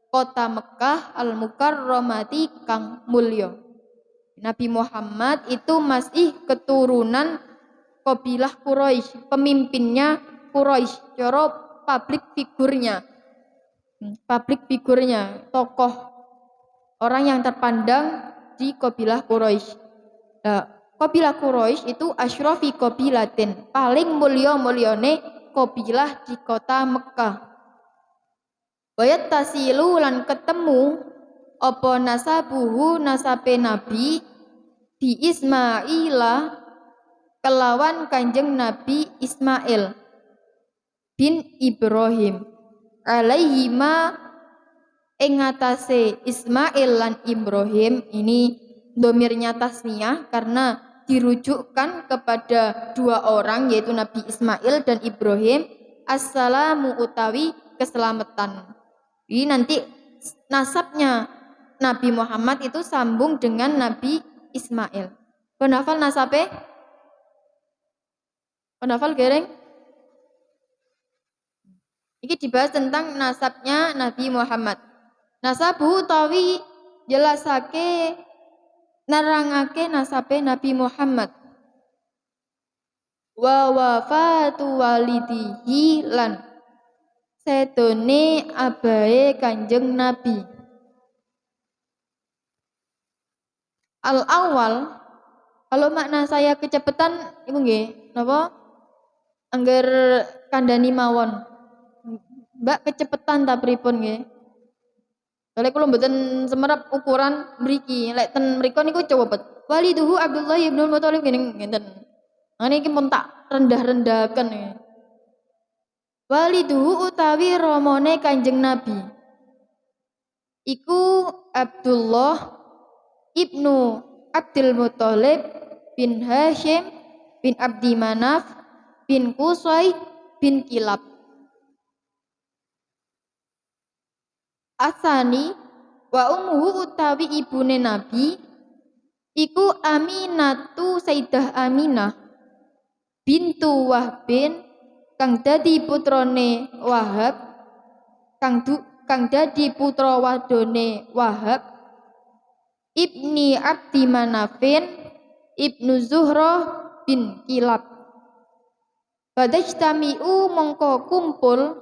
kota Mekah al-Mukarramati kang mulya. Nabi Muhammad itu masih keturunan qabilah Quraisy, pemimpinnya Quraisy, cara public figurnya, tokoh orang yang terpandang di qabilah Quraisy. Nah, qabilah Quraisy itu asyrafi qabilatin, paling mulya-mulyane qabilah di kota Mekah. Wayat tasilu lan ketemu apa nasabuhu nasabe Nabi di Ismaila kelawan Kanjeng Nabi Ismail bin Ibrahim alaihima ing atase Ismail lan Ibrahim. Ini domirnya tasniyah karena dirujukkan kepada dua orang yaitu Nabi Ismail dan Ibrahim. Assalamu utawi keselamatan. Jadi nanti nasabnya Nabi Muhammad itu sambung dengan Nabi Ismail. Penafal nasabe? Penafal gereng? Ini dibahas tentang nasabnya Nabi Muhammad. Nasabu utawi jelasake nerangake nasabe Nabi Muhammad. Wa wafatu walidihi lan sedone abahe Kanjeng Nabi. Al-awal, kalau makna saya kecepatan iku nggih napa? Angger kandhani mawon. Mbak kecepatan ta pripun nggih? Soale kula mboten semerap ukuran mriki. Lek ten mriku niku cepet. Waliduhu Abdullah ibn Muthalib ngenten. Nah niki pun tak rendah-rendahken nggih. Waliduhu utawi romone Kanjeng Nabi iku Abdullah ibnu Abdul Muthalib bin Hashim bin Abdi Manaf bin Qusay bin Kilab. Asani wa ummuhu utawi ibune Nabi iku Aminatu Sayyidah Aminah bintu Wahbin kang dadi putrane Wahab kang dadi putra wadone Wahab ibni Abdi Manafin ibnu Zuhrah bin Kilab. Badajtami'u mongko kumpul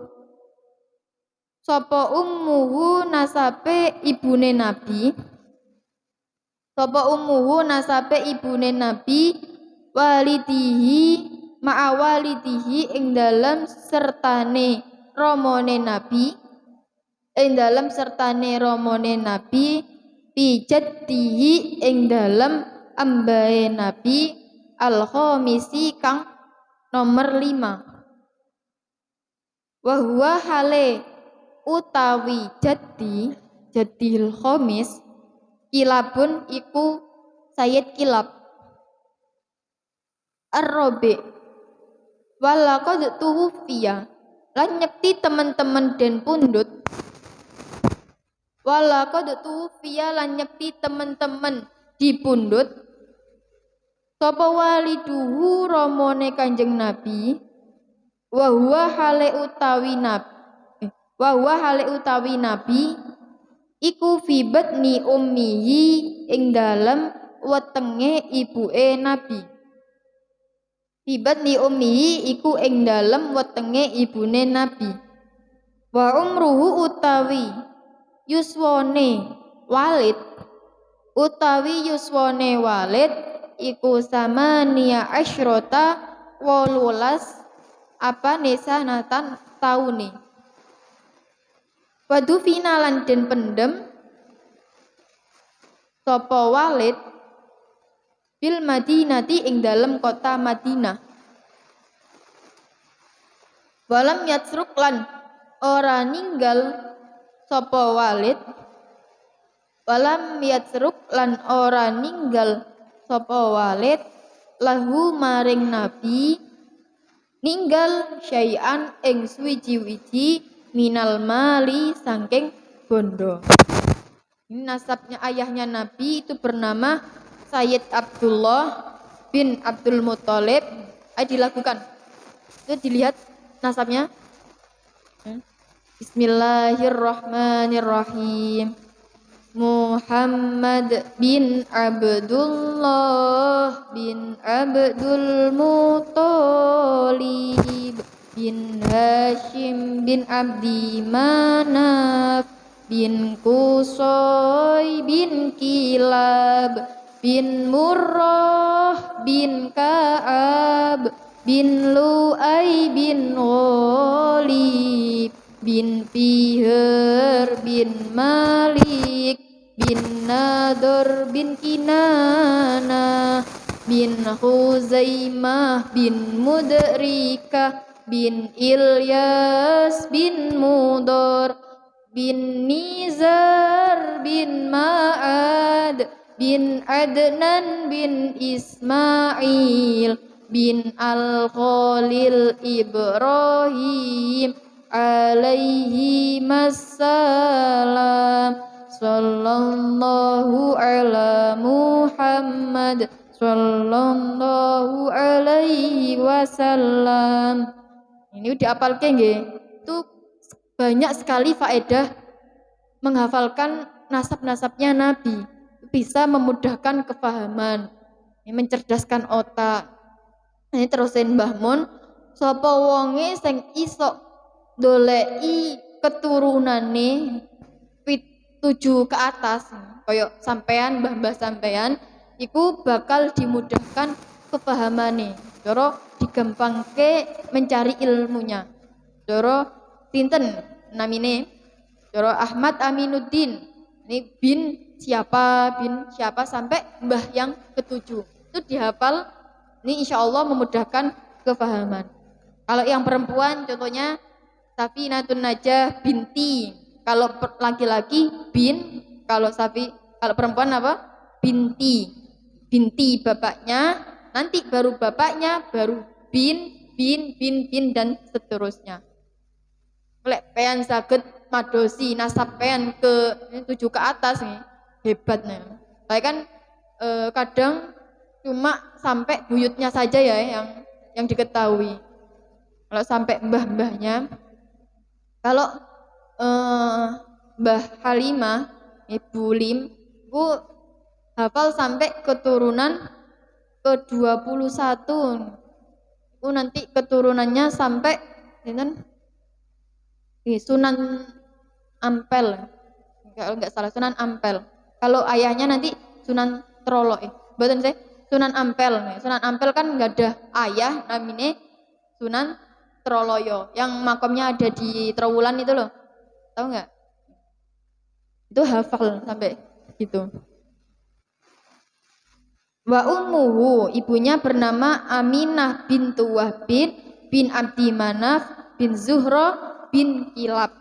sapa ummuhu nasabe ibune Nabi walidihi ma'awalidihi ing dalem sertane romone Nabi bijaddihi ing dalem ambahe Nabi al-khamisi kang nomor 5. Wa huwa hale utawi jaddil khamis Kilabun iku Sayyid Kilab. Ar-Rabi walaqad tuwfiya lan nyekti teman-teman den pundut. Walaqad tuwfiya lan nyekti teman-teman dipundhut sapa waliduhu romone Kanjeng Nabi wa huwa hale utawi nabi iku fi batni ummihi ing dalem wetenge ibuke Nabi. Fi batni ummihi iku ing dalem wetenge ibune Nabi. Wa umruhu utawi yuswane Walid iku samania asyrota 18 sanatan taune. Wadu finalan den pendem sapa Walid bil Madinati ing dalem kota Madinah. Walam yatsruk lan ora ninggal sapa Walid walam yatsruk lan ora ninggal sapa Walid lahu maring nabi ninggal syai'an ing suwiji-wiji minal mali saking bondo. Ini nasabnya ayahnya nabi itu bernama Sayyid Abdullah bin Abdul Muthalib. Ayo dilakukan. Itu dilihat nasabnya. Bismillahirrahmanirrahim. Muhammad bin Abdullah bin Abdul Muthalib bin Hashim bin Abdi Manaf bin Qusay bin Kilab bin Murrah bin Ka'ab bin Lu'ay bin Ghalib bin Fihr bin Malik bin Nador bin Kinana bin Khuzaimah bin Mudrikah bin Ilyas bin Mudor bin Nizar bin Ma'ad bin Adnan bin Ismail bin Al-Khalil Ibrahim alaihi massalam sallallahu ala Muhammad sallallahu alaihi wasallam. Ini dihafalke nggih. Itu banyak sekali faedah menghafalkan nasab-nasabnya Nabi. Bisa memudahkan kefahaman, mencerdaskan otak. Ini terusin Mbah Mun, sapa wonge sing iso doleki keturunane 7 ke atas kaya sampean mbah-mbah sampean iku bakal dimudahkan kepahamane. Cara digampangke mencari ilmunya. Cara sinten namine? Cara Ahmad Aminuddin. Ini bin siapa sampai mbah yang ketujuh. Itu dihafal. Ini insyaallah memudahkan kefahaman. Kalau yang perempuan contohnya Safinatun Najah binti. Kalau laki-laki bin, kalau perempuan apa? Binti. Binti bapaknya, nanti baru bapaknya, baru bin dan seterusnya. Lek pean saged madosi nasab pean ke 7 ke atas nih. Hebatnya. Saya kan kadang cuma sampai buyutnya saja ya yang diketahui. Kalau sampai mbah-mbahnya, kalau Mbah Halimah, Ibu Lim, Bu hafal sampai keturunan ke-21. Bu nanti keturunannya sampai Sunan Ampel. Kalau enggak salah Sunan Ampel. Kalau ayahnya nanti Sunan Trolo. Betul saya Sunan Ampel. Sunan Ampel kan enggak ada ayah, namanya Sunan Troloyo. Yang makamnya ada di Trowulan itu loh. Tahu enggak? Itu hafal sampai gitu. Wa ummuhu, ibunya bernama Aminah bintu Wahbin bin Abdi Manaf bin Zuhra bin Kilab.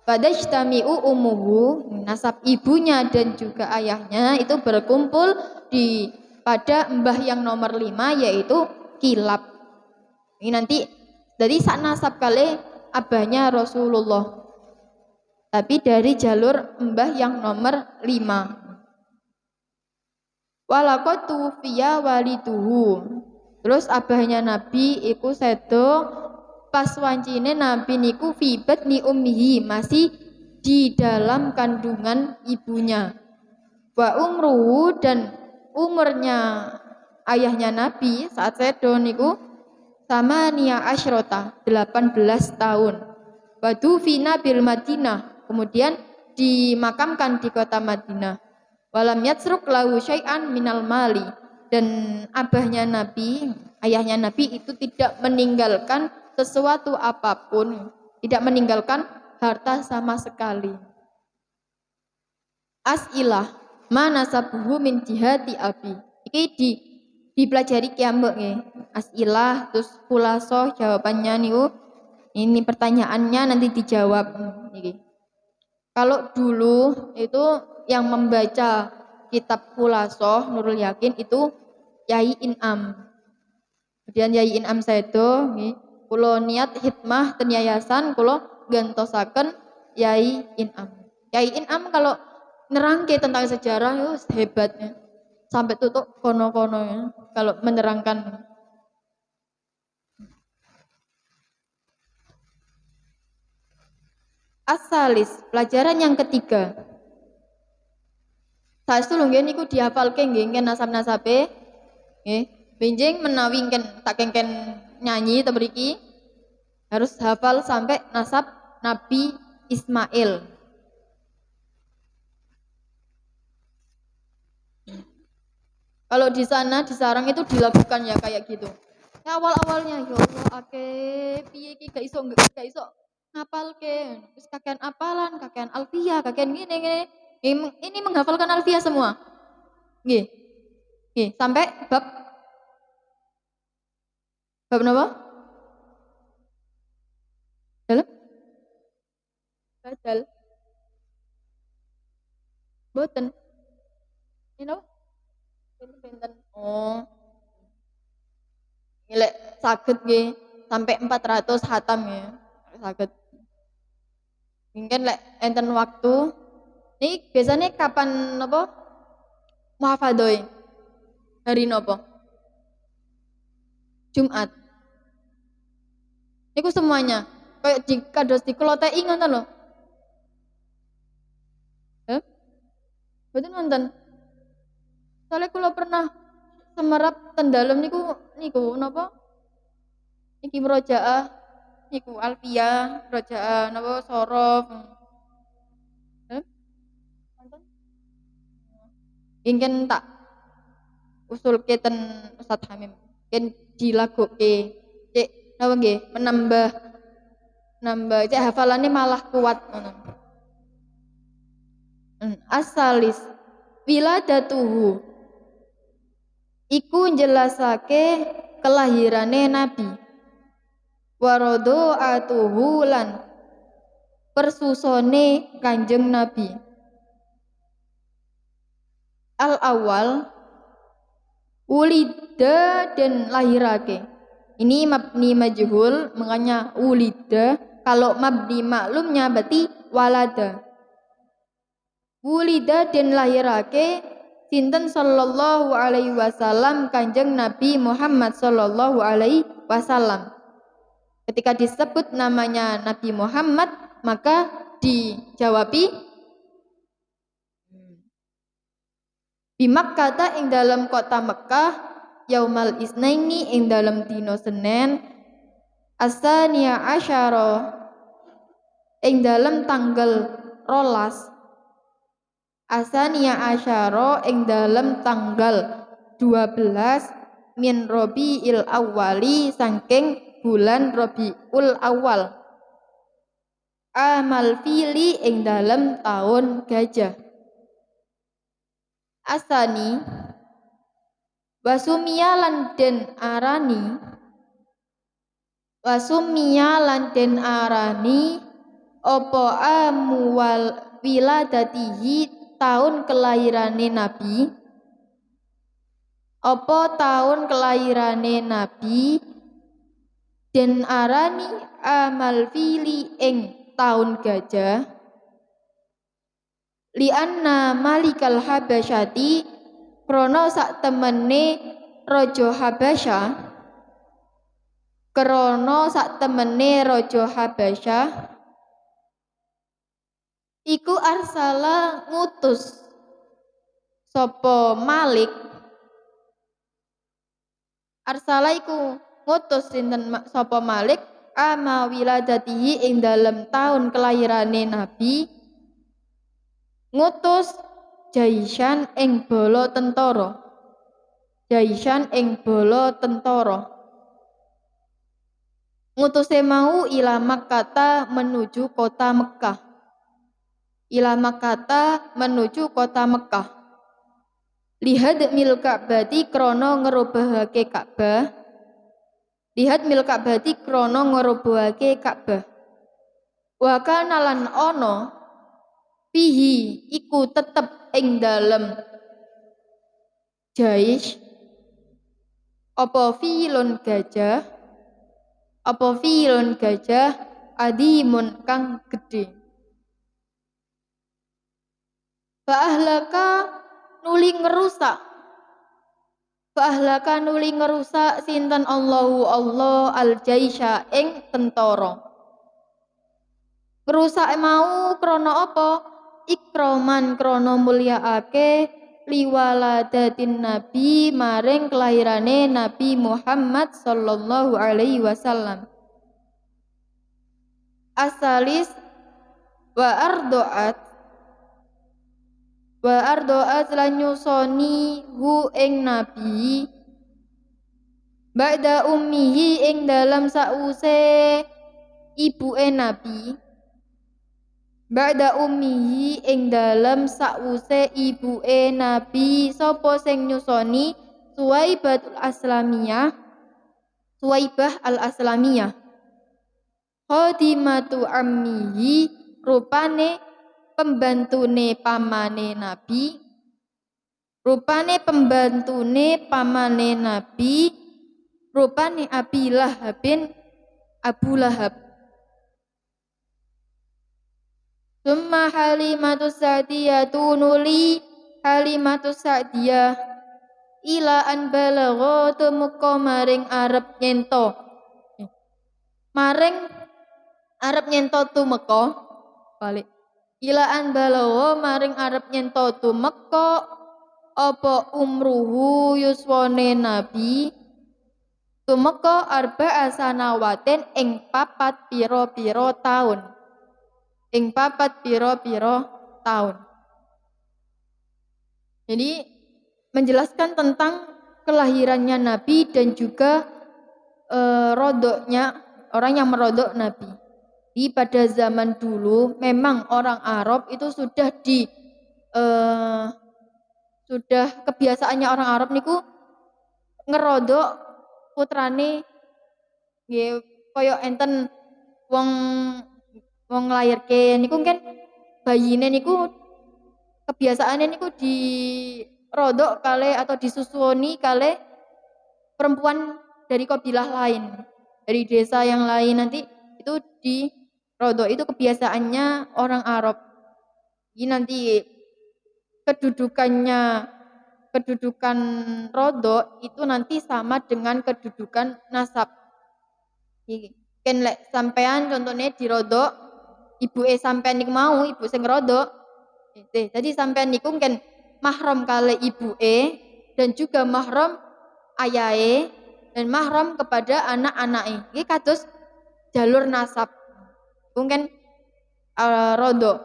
Padajtami'u ummuhu, nasab ibunya dan juga ayahnya itu berkumpul pada mbah yang nomor 5 yaitu Kilab. Ini nanti dari sak nasab kali abahnya Rasulullah. Tapi dari jalur mbah yang nomor 5. Walaqad tufiya waliduhu. Terus abahnya Nabi iku sedo pas wancine Nabi niku fi batni ummihi, masih di dalam kandungan ibunya. Wa umruhu, dan umurnya ayahnya Nabi saat sedo niku sama niya asyrota 18 tahun. Wa dufina bil Madinah, kemudian dimakamkan di kota Madinah. Walam yatsruk lahu syai'an minal mali, dan abahnya Nabi, ayahnya Nabi itu tidak meninggalkan sesuatu apapun, tidak meninggalkan harta sama sekali. As'ilah mana sabuhu min jihati abi. Iki dipelajari kiambek nggih. As'ilah terus khulasoh jawabannya niku. Ini pertanyaannya nanti dijawab niki. Kalau dulu itu yang membaca kitab Khulasoh Nurul Yakin itu Yai Inam. Kemudian Yai Inam Sedo nggih, kula niat hikmah ten yayasan kula gantosaken Yai Inam. Yai Inam kalau nerangke tentang sejarah itu hebatnya. Sampai tutup kono-kono ya kalau menerangkan. Asalis, pelajaran yang ketiga. Saestu lho nggih niku dihafalke nggih ngken nasab-nasabe. Nggih, benjing menawi ngken tak kengken nyanyi ta mriki harus hafal sampai nasab Nabi Ismail. Kalau di sana di sarang itu dilakukan ya kayak gitu. Ya awal-awalnya ya Allah piye iki gak iso ngapalke. Terus kakean apalan, kakean alfiyah, kakean gini. Ini menghafalkan alfiyah semua. Nggih. Nggih, sampai bab napa? Dalam? Badal. Boten. Ini napa? Benten. Oh. Lek saged nggih sampai 400 hatam ya. Saged. Mungkin lek enten waktu. Nih biasanya kapan napa? Muhafadhoi. Hari napa? Jumat. Niku semuanya. Kayak di kados dikeloteki ngoten lho. Betul nonton. Soalnya kula pernah semerap tendalem niku napa? Niki murojaah niku alfiyah, murojaah napa sorof. Nonton. Ingin tak usulke ten Ustaz Hamim. Ken dilagoke. Cek napa nggih nambah cek hafalannya malah kuat ngono. Asalis wiladatuhu iku njelasake kelahirane Nabi. Warodo'atuhu lan persusone Kanjeng Nabi. Al awal ulida dan lahirake. Ini mabni majhul, makanya ulida. Kalau mabni maklumnya berarti walada. Ulida dan lahirake sinten sallallahu alaihi wasallam Kanjeng Nabi Muhammad sallallahu alaihi wasallam. Ketika disebut namanya Nabi Muhammad, maka dijawabi di Makkah ing dalam kota Mekah yaumal isnaini ing dalam dino Senin asaniya asyara ing dalam tanggal rolas asaniya asyara ing dalam tanggal 12 min Rabiul Awwali saking bulan Rabiul Awal amal fili ing dalam tahun gajah. Asani wasumia lan den arani opo amuwal wiladatihi tahun kelahirane Nabi opo tahun kelahirane Nabi den arani amal fili ing tahun gajah lianna malikal habasyati krono sak temene raja Habasya iku arsala ngutus sapa Malik arsala iku ngutus sinten sapa Malik ama wiladatihi ing dalem tahun kelahirane Nabi ngutus Jaishan ing bala tentara. Ngutuse mau ila Makkah menuju kota Mekah. Lihat mil Ka'bati krono ngerubahake Ka'bah. Wa kana lan ono fihi iku tetep ing dalem jais apa fiilun gajah adimun kang gedhe. Fa'ahlaka nuli ngerusak sinten Allahu Allah al-jaisha ing tentara. Ngerusak mau krana apa? Ikroman krana mulyaake liwaladatin nabi maring kelahirane Nabi Muhammad sallallahu alaihi wasallam. Asalis wa ardoat lan nyusoni hu ing nabi ba'da ummihi ing dalam sause ibuke nabi sapa sing nyusoni Suwaibah al-Aslamiyah khadimatu ammihi rupane pembantune pamane nabi rupane Abu Lahab. Summa Halimatus Sa'diyah ila an balagha tumeka maring arep nyento tumeka balik ila an balagha maring arep nyento tumeka apa umruhu yuswane nabi tumeka arba'a sanawatin ing papat pira-pira taun. Jadi menjelaskan tentang kelahirannya Nabi dan juga rodoknya orang yang merodok Nabi. Di pada zaman dulu memang orang Arab itu sudah kebiasaannya orang Arab niku ngerodok putrane nggih kaya enten wong nglairke niku kan bayine niku kebiasaane niku dirodok kali atau disusuni kali perempuan dari kabilah lain, dari desa yang lain nanti itu dirodok, itu kebiasaannya orang Arab. Ini nanti kedudukan rodok itu nanti sama dengan kedudukan nasab. Ken lek sampean contohnya dirodok ibuke sampean niku mau ibu sing rodok. Jadi sampean niku kan mahram kali ibuke dan juga mahram ayahe dan mahram kepada anak-anake. Iki kados jalur nasab. Mungkin rodok.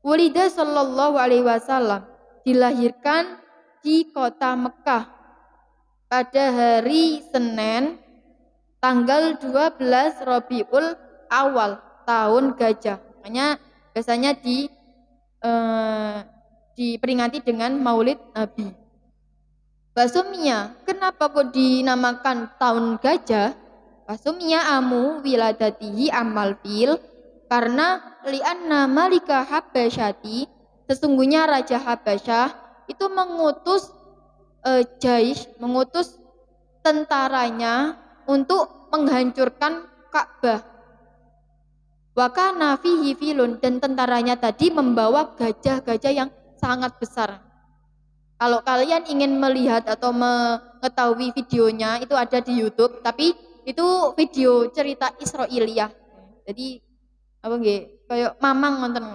Wulida sallallahu alaihi wasallam dilahirkan di kota Mekah pada hari Senin tanggal 12 Rabiul Awal tahun gajah. Makanya biasanya diperingati dengan Maulid Nabi. Basumia, kenapa kok dinamakan tahun gajah? Basumia amu wiladatihi amal fil karena li'anna malika Habasyati, sesungguhnya Raja Habasyah itu mengutus mengutus tentaranya untuk menghancurkan Ka'bah. Wakana fihi filun, dan tentaranya tadi membawa gajah-gajah yang sangat besar. Kalau kalian ingin melihat atau mengetahui videonya itu ada di YouTube, tapi itu video cerita Israiliyah. Jadi apa nggih? Kayak mamang ngonten.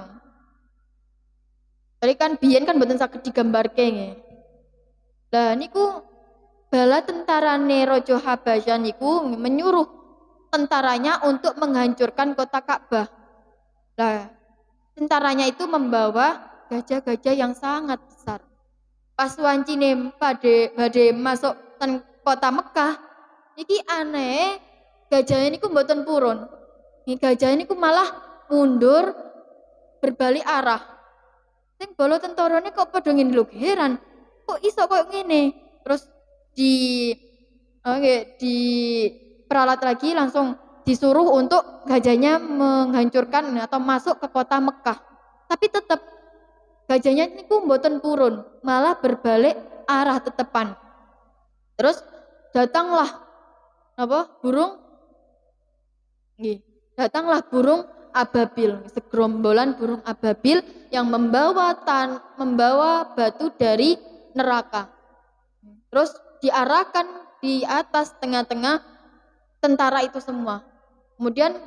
Tadi kan biyen kan mboten saged digambarke nggih. Lah niku bala tentarane Raja Habasyah niku menyuruh tentaranya untuk menghancurkan kota Ka'bah. Nah, tentaranya itu membawa gajah-gajah yang sangat besar. Pas wancine badhe masuk kota Mekah, iki aneh, gajahnya niku mboten purun. Ini gajahnya niku malah mundur berbalik arah. Sing bala tentarane kok padha ngene lho, heran. Kok iso koyo ngene? Terus di peralat lagi langsung disuruh untuk gajahnya menghancurkan atau masuk ke kota Mekah. Tapi tetap gajahnya niku mboten purun, malah berbalik arah tetepan. Terus datanglah burung datanglah burung ababil, segerombolan burung ababil yang membawa batu dari neraka. Terus diarahkan di atas tengah-tengah tentara itu semua. Kemudian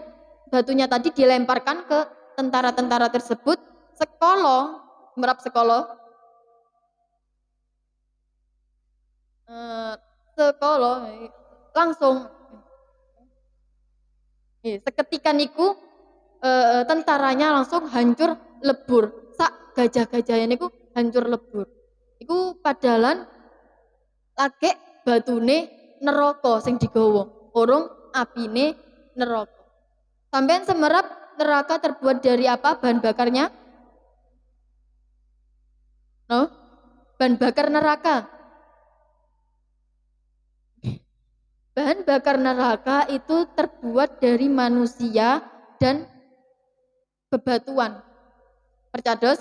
batunya tadi dilemparkan ke tentara-tentara tersebut. Merap sekolo langsung seketika niku tentaranya langsung hancur lebur. Sak gajah-gajahnya niku hancur lebur. Iku padalan lagek batune neraka sing digawa, urung apine neraka. Sampeyan semerap neraka terbuat dari apa bahan bakarnya? No? Bahan bakar neraka. Bahan bakar neraka itu terbuat dari manusia dan bebatuan. Percados?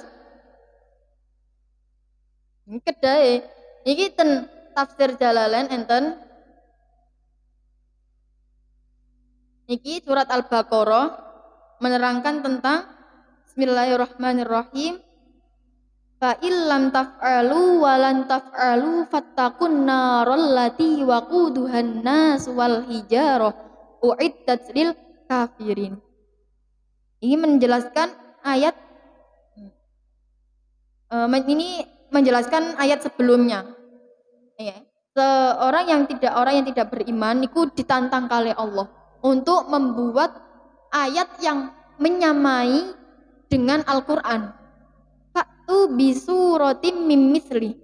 Ini kedai. Iki ten tafsir Jalalain enten. Niki surat Al-Baqarah menerangkan tentang Bismillahirrahmanirrahim. Fa illam taf'alu wa lan taf'alu fattaqun naral lati waquduhan nas wal hijarah uiddat lil kafirin. Ini menjelaskan ayat sebelumnya. Orang yang tidak beriman itu ditantang oleh Allah untuk membuat ayat yang menyamai dengan Al-Qur'an. Fa'tu bisuratim mim misli.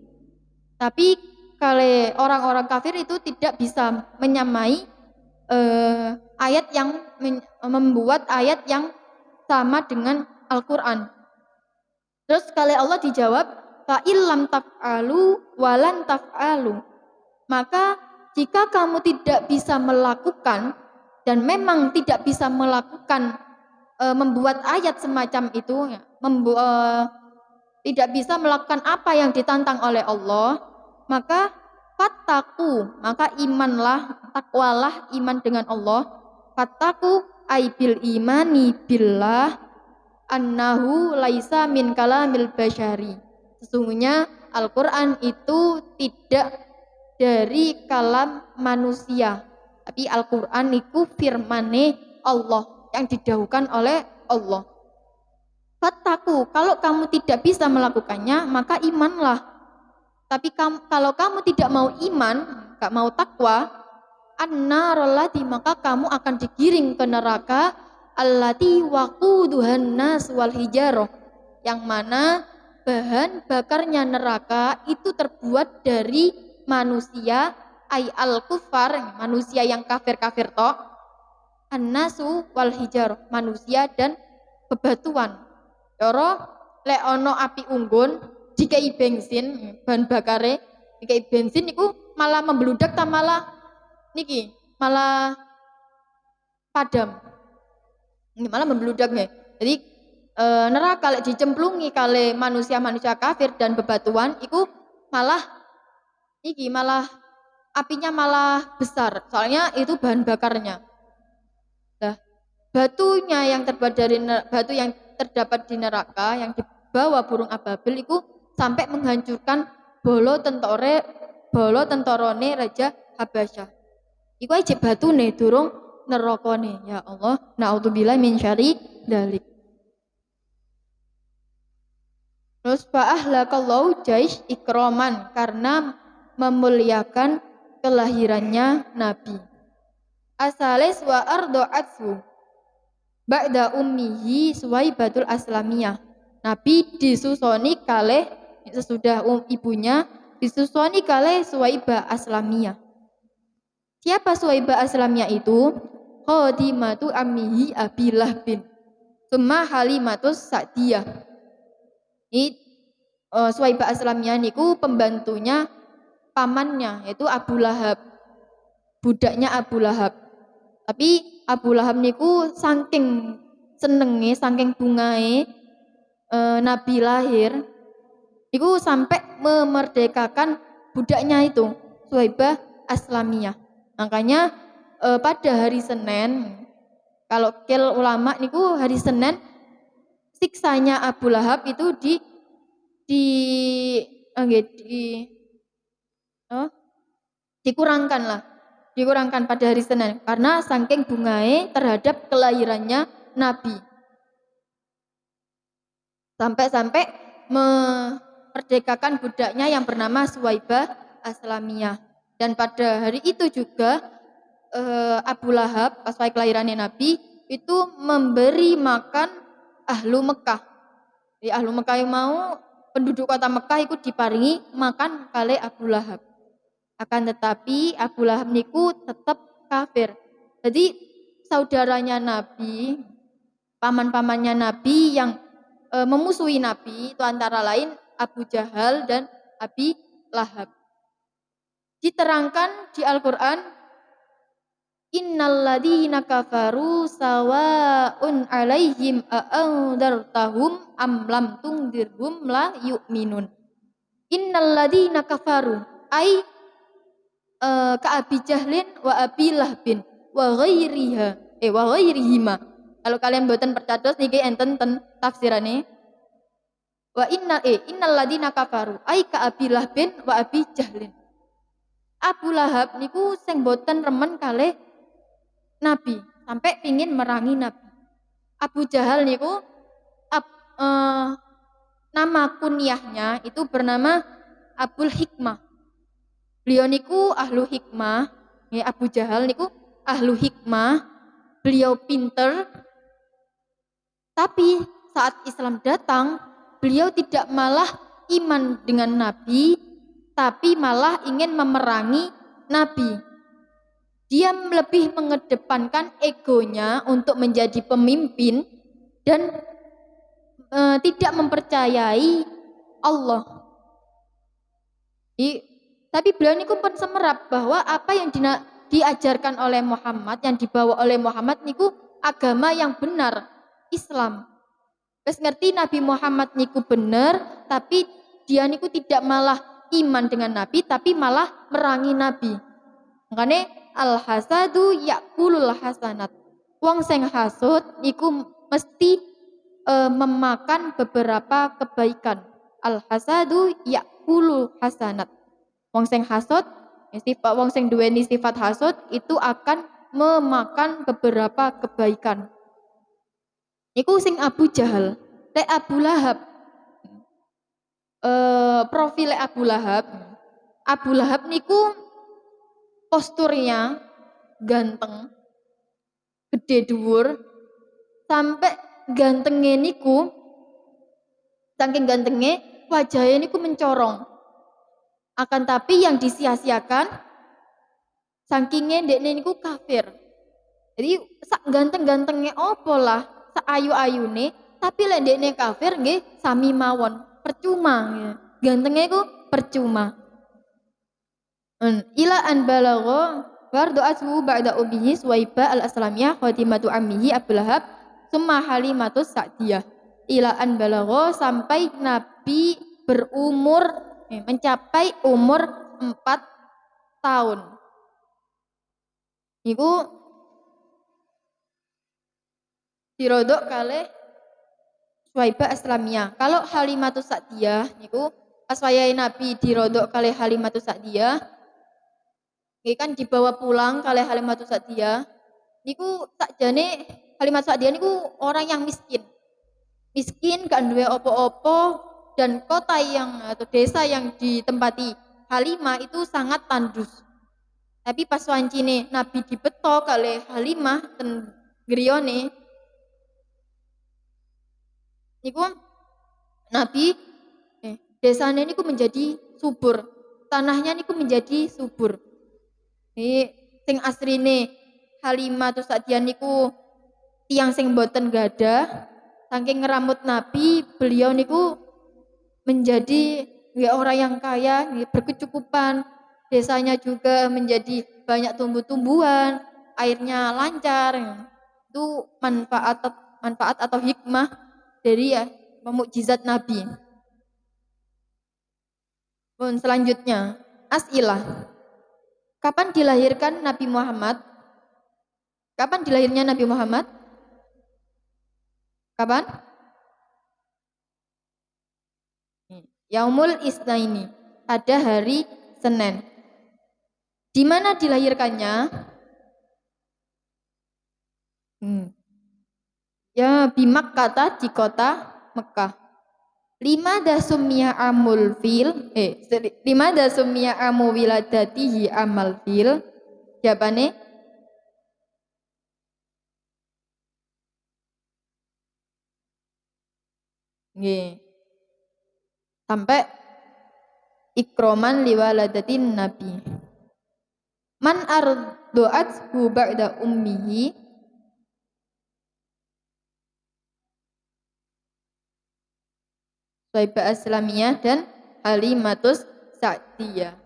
Tapi kalau orang-orang kafir itu tidak bisa menyamai ayat yang membuat ayat yang sama dengan Al-Qur'an. Terus kalau Allah dijawab fa illam taf'alu walan taf'alu. Maka jika kamu tidak bisa melakukan dan memang tidak bisa melakukan membuat ayat semacam itu tidak bisa melakukan apa yang ditantang oleh Allah, maka fattaku, maka imanlah, takwalah, iman dengan Allah. Fattaku aibil imani billah annahu laisa min kalamil basyari. Sesungguhnya Al-Qur'an itu tidak dari kalam manusia, tapi Al-Qur'an itu firmane Allah yang didhawuhkan oleh Allah. Fattaku, kalau kamu tidak bisa melakukannya, maka imanlah. Tapi kalau kamu tidak mau iman, gak mau takwa, annarallati, maka kamu akan digiring ke neraka allati waquduhan nas wal hijarah, yang mana bahan bakarnya neraka itu terbuat dari manusia, ay al-kufar, manusia yang kafir-kafir tok, an-nasu wal hijarah, manusia dan bebatuan. Yoro lek ono api unggun dikai bensin bahan bakare dikai bensin niku malah membludak ta malah padam. Ini malah membludak nih. Jadi neraka lek dicemplungi kali manusia-manusia kafir dan bebatuan iku malah apinya malah besar. Soalnya itu bahan bakarnya. Nah, batunya yang terbuat dari batu yang terdapat di neraka yang dibawa burung ababil itu sampai menghancurkan bolo tentorone Raja Habasyah. Iku aja batune durung nerakane. Ya Allah, naudzubillah min syarri dzalik. Terus fa'ahlakallahu jaish ikraman, karena memuliakan kelahirannya Nabi. Asalis wa ardo'atsu ba'da ummihi Suwaibatul Aslamiyah. Nabi disusoni kalih sesudah ibunya disusoni kalih Suwaibah Aslamiyah. Siapa Suwaibah Aslamiyah itu? Khadimatu ammihi Abi Lahbin summa Halimatus Sa'diyah. Ini Suwaibah Aslamiyah niku pembantunya pamannya, yaitu Abu Lahab, budaknya Abu Lahab. Tapi Abu Lahab niku saking senenge, saking bungae, Nabi lahir itu sampai memerdekakan budaknya itu Suhaibah Aslamiyah. Makanya pada hari Senin, kalau kel ulama niku hari Senin siksanya Abu Lahab itu di nggih, dikurangkan lah. Dikurangkan pada hari Senin karena saking bungae terhadap kelahirannya Nabi. Sampai-sampai memerdekakan budaknya yang bernama Suhaibah Aslamiyah. Dan pada hari itu juga Abu Lahab pas kelahirannya Nabi itu memberi makan ahlu Mekah. Jadi ahlu Mekah yang mau penduduk kota Mekah itu diparingi makan kali Abu Lahab. Akan tetapi Abu Lahab niku tetap kafir. Jadi saudaranya Nabi, paman-pamannya Nabi yang memusuhi Nabi itu antara lain Abu Jahal dan Abi Lahab. Diterangkan di Al-Qur'an, innal ladzina kafaru sawaun 'alaihim a'andartahum am lam tundirhum la yu'minun. Innal ladzina kafaru ai ka Abi Jahlin wa Abi Lahbin wa ghairihima. Kalau kalian mboten percados niki enten tafsirane. Wa innal ladzina kafaru ai ka Abi Lahbin wa Abi Jahlin. Abu Lahab niku sing mboten remen kalih Nabi, sampai pingin merangi Nabi. Abu Jahal niku nama kunyahnya itu bernama Abul Hikmah. Beliau niku ahlu hikmah, ya Abu Jahal niku ahlu hikmah. Beliau pinter, tapi saat Islam datang, beliau tidak malah iman dengan Nabi, tapi malah ingin memerangi Nabi. Dia lebih mengedepankan egonya untuk menjadi pemimpin dan tidak mempercayai Allah. Tapi beliau niku pun semerap bahwa apa yang diajarkan oleh Muhammad, yang dibawa oleh Muhammad niku agama yang benar, Islam. Terus ngerti Nabi Muhammad niku benar, tapi dia niku tidak malah iman dengan Nabi, tapi malah merangi Nabi. Makanya al-hasadu yakulul hasanat. Wong sing hasud niku mesti memakan beberapa kebaikan. Al-hasadu yakulul hasanat. Wong sing hasud, wong sing duweni sifat hasud itu akan memakan beberapa kebaikan. Niku sing Abu Jahal, Abu Lahab. Profil Abu Lahab. Abu Lahab niku posturnya ganteng, gede dhuwur, sampai gantengnya niku, saking gantengnya wajahnya niku mencorong. Akan tapi yang disia-siakan, sakingnya ndekne niku kafir. Jadi sak ganteng-gantengnya opo lah, sak ayu-ayune, tapi lek ndekne kafir nggih sami mawon, percuma nggih. Gantengnya iku percuma. Ila an balagha wardu aswu ba'da ubihi Suhaibah al-Aslamiyah khatimatu ammihi Abu Lahab summa Halimatus Sa'diyah. Ila an balagha sampai Nabi berumur mencapai umur 4 tahun. Niku dirodok kalih Suhaibah Aslamiyah. Kalau Halimatus Sa'diyah niku pas wayahe Nabi dirodok kalih Halimatus Sa'diyah, nggih kan dibawa pulang kalih Halimatus Sa'diyah. Niku sakjane Halimatus Sa'diyah niku orang yang miskin. Miskin gak duwe opo-opo, dan kota yang atau desa yang ditempati Halimah itu sangat tandus. Tapi pas wancine Nabi dibeto kalih Halimah ten griyane niku Nabi desane niku menjadi subur. Tanahnya niku menjadi subur. Sing asrine Halimatus Sa'diyah niku tiyang sing boten gadah, saking ngeramut Nabi, beliau niku menjadi orang yang kaya, berkecukupan. Desanya juga menjadi banyak tumbuh-tumbuhan, airnya lancar. Itu manfaat atau hikmah dari mukjizat Nabi. Selanjutnya, as'ilah. Kapan dilahirkan Nabi Muhammad? Kapan dilahirnya Nabi Muhammad? Kapan? Yaumul Isnaini, pada hari Senin. Di mana dilahirkannya? Ya, di Makkah, di kota Mekah. Limada summiya amul fil, limada summiya amu wiladatihi amal fil. Jawabannya nggih. Sampai ikroman liwaladatin nabi. Man ardu'at hu ba'da ummihi. Syaibah Aslamiyah dan Halimatus Sa'diyah.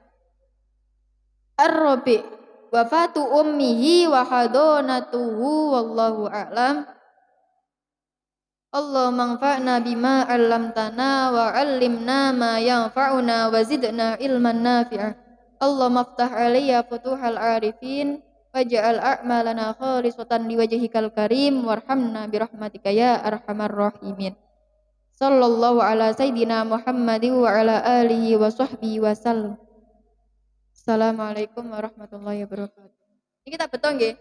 Ar-Rabi' wafatu ummihi wa hadonatuhu wallahu a'lam. Allah manfa'na bima 'allamtana wa 'allimna ma yanfa'una wa zidna ilman nafi'a. Allah maftah 'alayya futuhal 'arifin waj'al a'malana khalisatan liwajhikal karim warhamna birahmatika ya arhamar rahimin. Sallallahu ala sayyidina Muhammadin wa ala alihi wa sahbihi wa sallam. Assalamualaikum warahmatullahi wabarakatuh. Ini kita betul nggih?